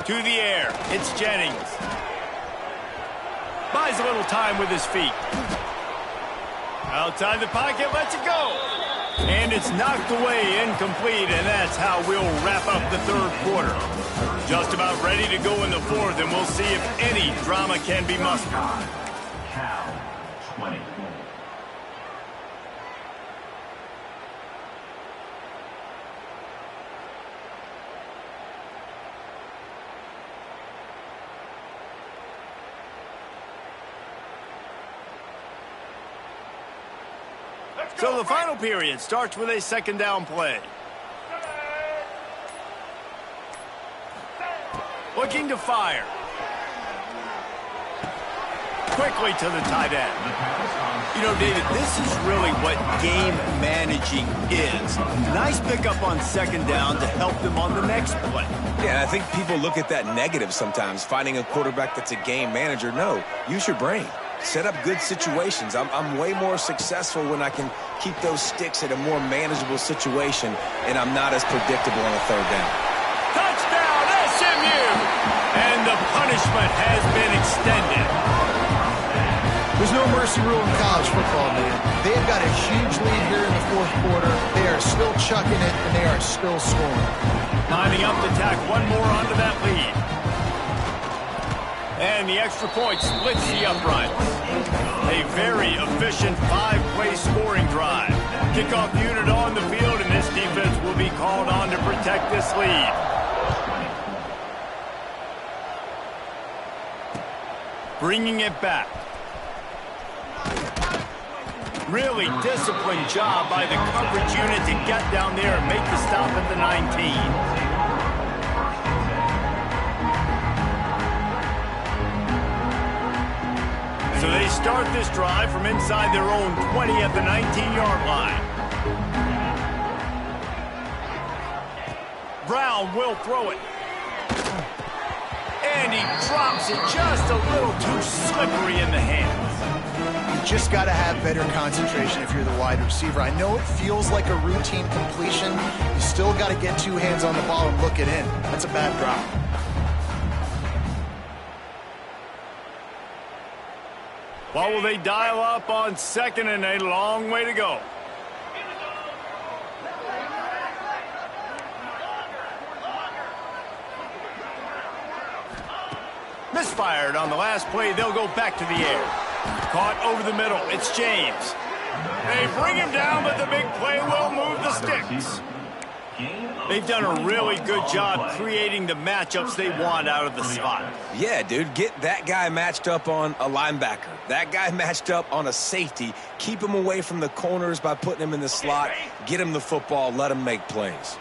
To the air, it's Jennings. Buys a little time with his feet. Outside the pocket, lets it go. And it's knocked away, incomplete, and that's how we'll wrap up the third quarter. Just about ready to go in the fourth, and we'll see if any drama can be mustered. Cal 20. So the final period starts with a second down play. Looking to fire. Quickly to the tight end. You know, David, this is really what game managing is. Nice pickup on second down to help them on the next play. Yeah, I think people look at that negative sometimes, finding a quarterback that's a game manager. No, use your brain. Set up good situations. I'm way more successful when I can keep those sticks at a more manageable situation, and I'm not as predictable on a third down. Touchdown, SMU! And the punishment has been extended. There's no mercy rule in college football, man. They've got a huge lead here in the fourth quarter. They are still chucking it, and they are still scoring. Lining up to tack one more onto that lead. And the extra point splits the uprights. A very efficient 5-play scoring drive. Kickoff unit on the field, and this defense will be called on to protect this lead. Bringing it back. Really disciplined job by the coverage unit to get down there and make the stop at the 19. So they start this drive from inside their own 20 at the 19-yard line. Brown will throw it. And he drops it just a little too slippery in the hands. You just got to have better concentration if you're the wide receiver. I know it feels like a routine completion. You still got to get two hands on the ball and look it in. That's a bad drop. What will they dial up on second and a long way to go? Misfired on the last play. They'll go back to the air. Caught over the middle. It's James. They bring him down, but the big play will move the sticks. They've done a really good job creating the matchups they want out of the slot. Yeah, dude, get that guy matched up on a linebacker. That guy matched up on a safety. Keep him away from the corners by putting him in the slot. Get him the football. Let him make plays.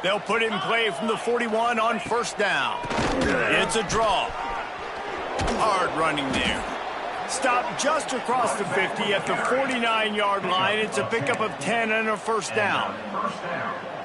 They'll put it in play from the 41 on first down. It's a draw. Hard running there. Stop just across the 50 at the 49-yard line. It's a pickup of 10 and a first down.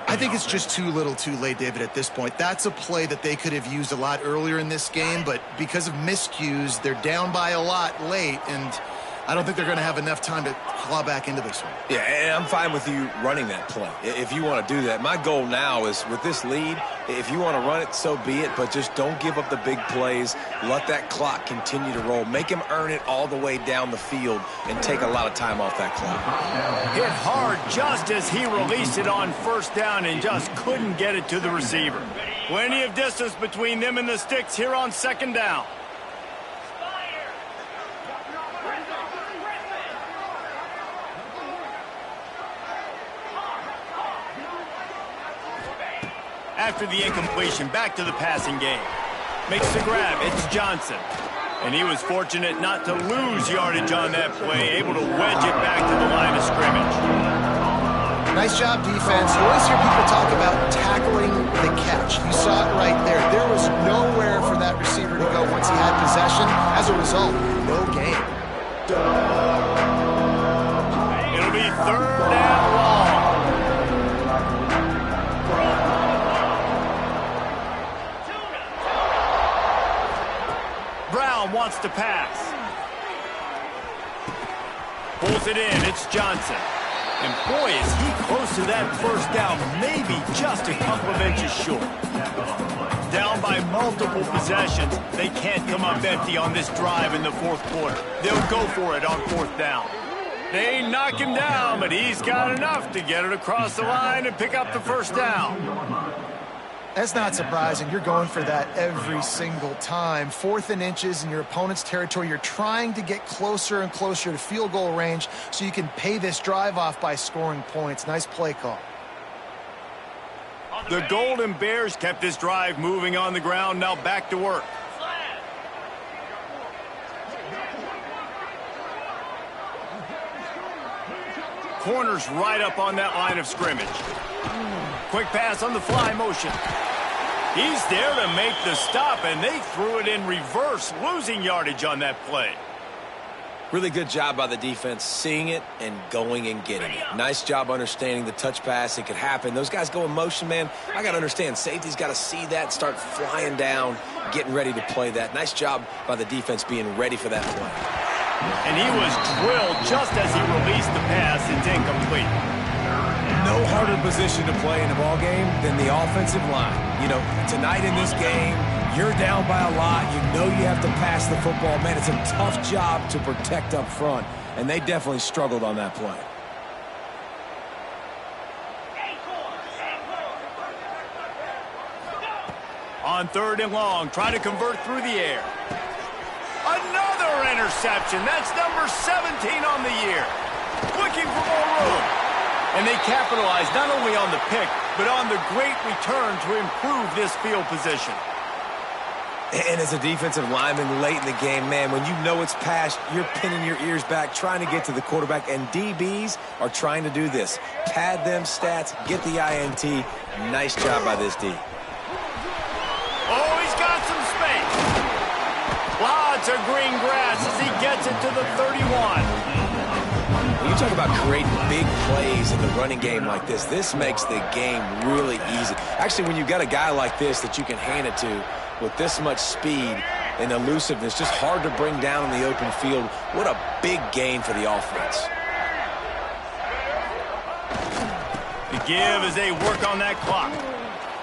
I think it's just too little too late, David, at this point. That's a play that they could have used a lot earlier in this game, but because of miscues, they're down by a lot late, and I don't think they're going to have enough time to claw back into this one. Yeah, and I'm fine with you running that play if you want to do that. My goal now is with this lead, if you want to run it, so be it, but just don't give up the big plays. Let that clock continue to roll. Make him earn it all the way down the field and take a lot of time off that clock. Hit hard just as he released it on first down and just couldn't get it to the receiver. Plenty of distance between them and the sticks here on second down. After the incompletion, back to the passing game. Makes the grab. It's Johnson. And he was fortunate not to lose yardage on that play, able to wedge it back to the line of scrimmage. Nice job, defense. You always hear people talk about tackling the catch. You saw it right there. There was nowhere for that receiver to go once he had possession. As a result, no gain. It'll be third and long. Brown wants to pass. Pulls it in. It's Johnson. And boy, is he close to that first down, maybe just a couple of inches short. Down by multiple possessions, they can't come up empty on this drive in the fourth quarter. They'll go for it on fourth down. They knock him down, but he's got enough to get it across the line and pick up the first down. That's not surprising. You're going for that every single time. 4th and inches in your opponent's territory. You're trying to get closer and closer to field goal range so you can pay this drive off by scoring points. Nice play call. The Golden Bears kept this drive moving on the ground. Now back to work. Corners right up on that line of scrimmage. Quick pass on the fly motion. He's there to make the stop, and they threw it in reverse, losing yardage on that play. Really good job by the defense seeing it and going and getting it. Nice job understanding the touch pass. It could happen. Those guys go in motion, man. I got to understand. Safety's got to see that, start flying down, getting ready to play that. Nice job by the defense being ready for that play. And he was drilled just as he released the pass. It's incomplete. No harder position to play in a ball game than the offensive line. You know, tonight in this game, you're down by a lot. You know you have to pass the football. Man, it's a tough job to protect up front, and they definitely struggled on that play. On third and long, try to convert through the air. Another interception. That's number 17 on the year. Looking for more room. And they capitalized not only on the pick, but on the great return to improve this field position. And as a defensive lineman late in the game, man, when you know it's past, you're pinning your ears back, trying to get to the quarterback, and DBs are trying to do this. Pad them stats, get the INT. Nice job by this D. Oh, he's got some space. Lots of green grass as he gets it to the 31. When you talk about creating big plays in the running game like this makes the game really easy. Actually, when you've got a guy like this that you can hand it to with this much speed and elusiveness, just hard to bring down in the open field. What a big gain for the offense. The give as they work on that clock.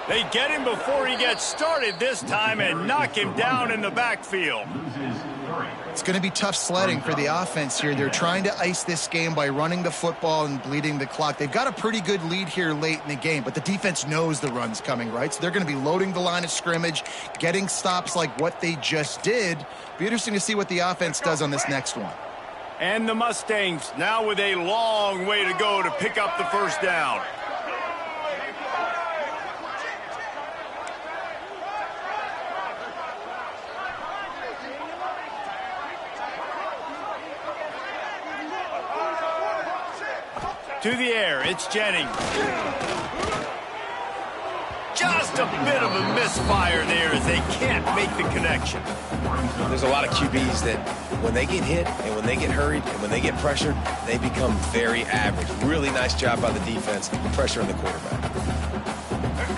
They get him before he gets started this time and knock him down in the backfield. It's going to be tough sledding for the offense here. They're trying to ice this game by running the football and bleeding the clock. They've got a pretty good lead here late in the game, but the defense knows the run's coming, right? So they're going to be loading the line of scrimmage, getting stops like what they just did. Be interesting to see what the offense does on this next one. And the Mustangs now with a long way to go to pick up the first down. To the air, it's Jennings. Just a bit of a misfire there as they can't make the connection. There's a lot of QBs that when they get hit and when they get hurried and when they get pressured, they become very average. Really nice job by the defense, pressuring the quarterback.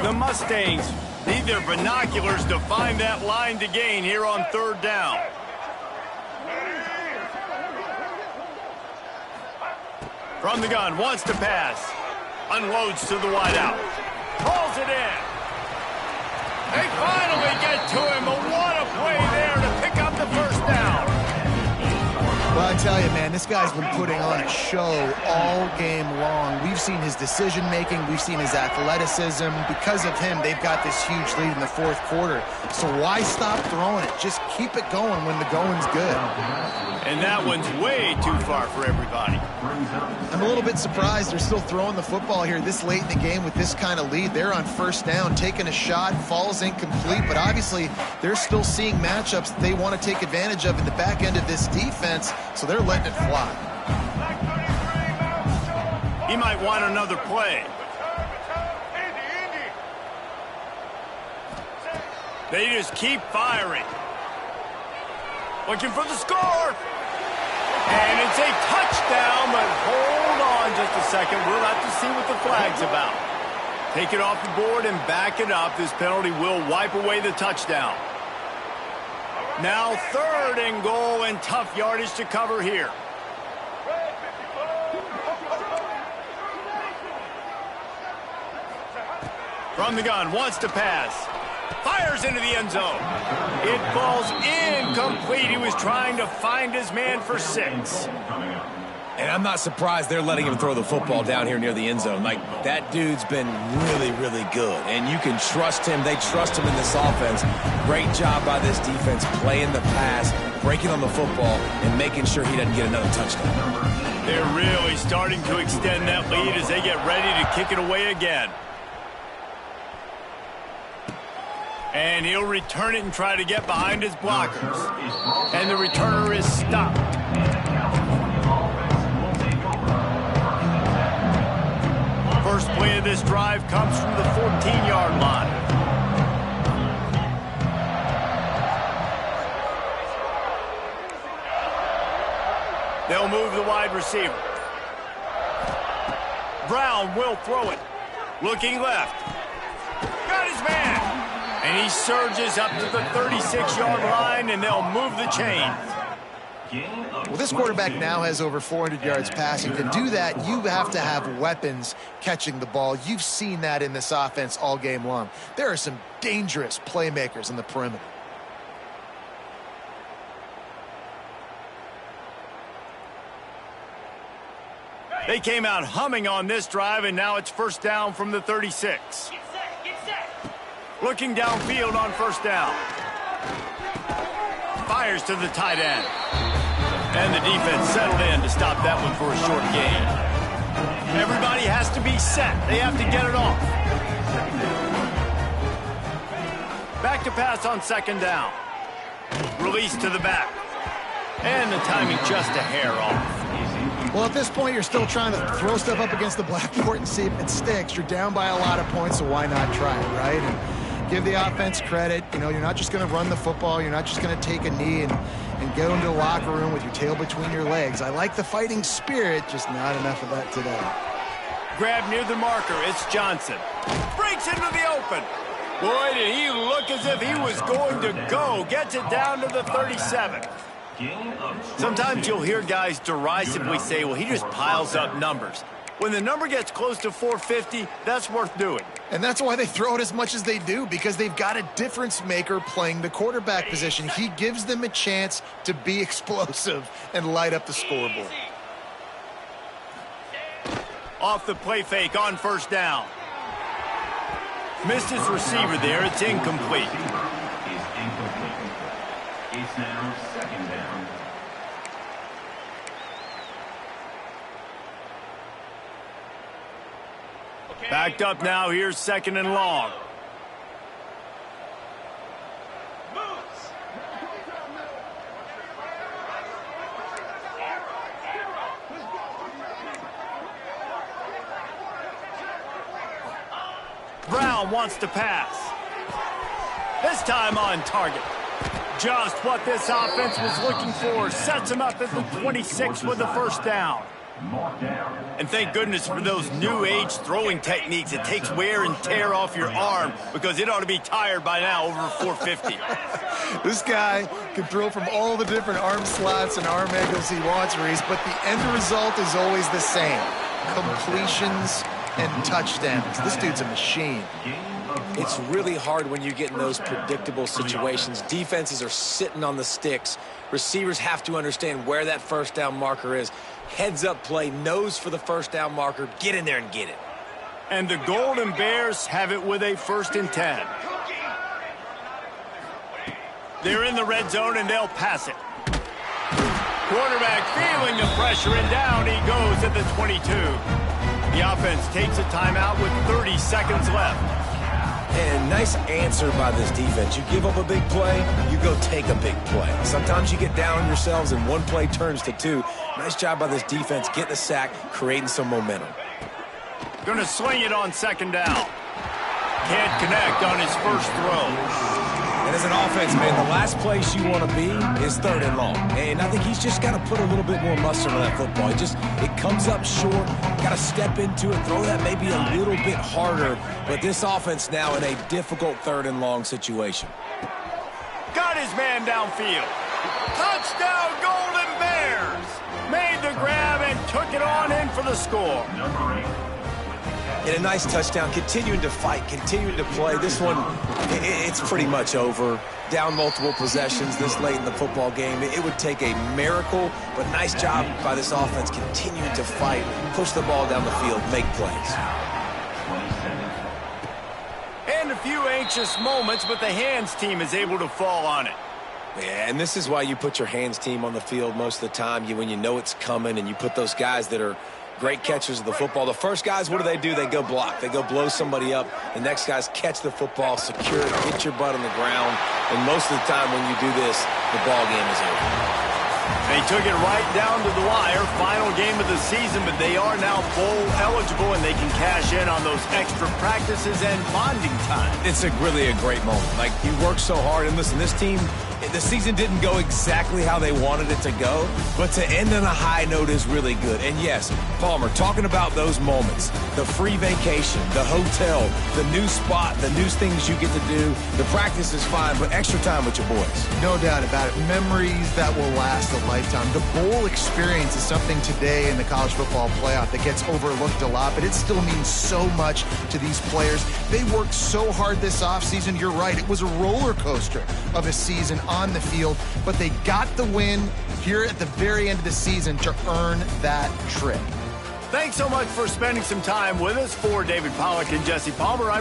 The Mustangs need their binoculars to find that line to gain here on third down. From the gun, wants to pass. Unloads to the wideout. Pulls it in. They finally get to him, but what a play there to pick up the first down. Well, I tell you, man, this guy's been putting on a show all game long. We've seen his decision-making. We've seen his athleticism. Because of him, they've got this huge lead in the fourth quarter. So why stop throwing it? Just keep it going when the going's good. And that one's way too far for everybody. I'm a little bit surprised they're still throwing the football here this late in the game with this kind of lead. They're on first down, taking a shot, falls incomplete, but obviously they're still seeing matchups that they want to take advantage of in the back end of this defense, so they're letting it fly. He might want another play. They just keep firing. Looking for the score. And it's a touchdown, but hold on just a second. We'll have to see what the flag's about. Take it off the board and back it up. This penalty will wipe away the touchdown. Now third and goal and tough yardage to cover here. From the gun, wants to pass. Fires into the end zone. It falls incomplete. He was trying to find his man for 6. And I'm not surprised they're letting him throw the football down here near the end zone. Like, that dude's been really, really good. And you can trust him. They trust him in this offense. Great job by this defense playing the pass, breaking on the football, and making sure he doesn't get another touchdown. They're really starting to extend that lead as they get ready to kick it away again. And he'll return it and try to get behind his blockers. And the returner is stopped. First play of this drive comes from the 14-yard line. They'll move the wide receiver. Brown will throw it. Looking left. Got his man. And he surges up to the 36-yard line, and they'll move the chain. Well, this quarterback now has over 400 yards passing. To do that, you have to have weapons catching the ball. You've seen that in this offense all game long. There are some dangerous playmakers in the perimeter. They came out humming on this drive, and now it's first down from the 36. Looking downfield on first down. Fires to the tight end. And the defense settled in to stop that one for a short gain. Everybody has to be set. They have to get it off. Back to pass on second down. Release to the back. And the timing just a hair off. Well, at this point, you're still trying to throw stuff up against the blackboard and see if it sticks. You're down by a lot of points, so why not try it, right? And give the offense credit. You know, you're not just going to run the football. You're not just going to take a knee and go into the locker room with your tail between your legs. I like the fighting spirit, just not enough of that today. Grab near the marker. It's Johnson. Breaks into the open. Boy, did he look as if he was going to go. Gets it down to the 37. Sometimes you'll hear guys derisively say, well, he just piles up numbers. When the number gets close to 450, that's worth doing. And that's why they throw it as much as they do, because they've got a difference maker playing the quarterback position. He gives them a chance to be explosive and light up the scoreboard. Off the play fake on first down. Missed his receiver there. It's incomplete. It's now second down. Backed up now. Here's second and long. Brown wants to pass. This time on target. Just what this offense was looking for. Sets him up at the 26 with the first down. And thank goodness for those new age throwing techniques. It takes wear and tear off your arm, because it ought to be tired by now over 450. This guy can throw from all the different arm slots and arm angles he wants, Reese, but the end result is always the same. Completions and touchdowns. This dude's a machine. It's really hard when you get in those predictable situations. Defenses are sitting on the sticks. Receivers have to understand where that first down marker is. Heads up play, nose for the first down marker. Get in there and get it. And the Golden Bears have it with a 1st and 10. They're in the red zone and they'll pass it. Quarterback feeling the pressure, and down he goes at the 22. The offense takes a timeout with 30 seconds left. And nice answer by this defense. You give up a big play, you go take a big play. Sometimes you get down on yourselves and one play turns to two. Nice job by this defense getting the sack, creating some momentum. Gonna swing it on second down. Can't connect on his first throw. And as an offense, man, the last place you want to be is 3rd and long. And I think he's just got to put a little bit more mustard on that football. It comes up short, got to step into it, throw that maybe a little bit harder. But this offense now in a difficult 3rd and long situation. Got his man downfield. Touchdown, Golden Bears! Made the grab and took it on in for the score. And a nice touchdown, continuing to fight, continuing to play. This one, it's pretty much over. Down multiple possessions this late in the football game. It would take a miracle, but nice job by this offense continuing to fight, push the ball down the field, make plays. And a few anxious moments, but the hands team is able to fall on it. Yeah, and this is why you put your hands team on the field most of the time. When you know it's coming, and you put those guys that are great catchers of the football. The first guys, what do? They go block. They go blow somebody up. The next guys catch the football, secure it, get your butt on the ground. And most of the time when you do this, the ball game is over. They took it right down to the wire. Final game of the season, but they are now bowl eligible, and they can cash in on those extra practices and bonding time. It's really a great moment. Like, you work so hard, and listen, this team, the season didn't go exactly how they wanted it to go, but to end on a high note is really good. And yes, Palmer, talking about those moments, the free vacation, the hotel, the new spot, the new things you get to do, the practice is fine, but extra time with your boys. No doubt about it. Memories that will last a lifetime. The bowl experience is something today in the college football playoff that gets overlooked a lot, but it still means so much to these players. They worked so hard this offseason. You're right. It was a roller coaster of a season on the field, but they got the win here at the very end of the season to earn that trip. Thanks so much for spending some time with us. For David Pollack and Jesse Palmer,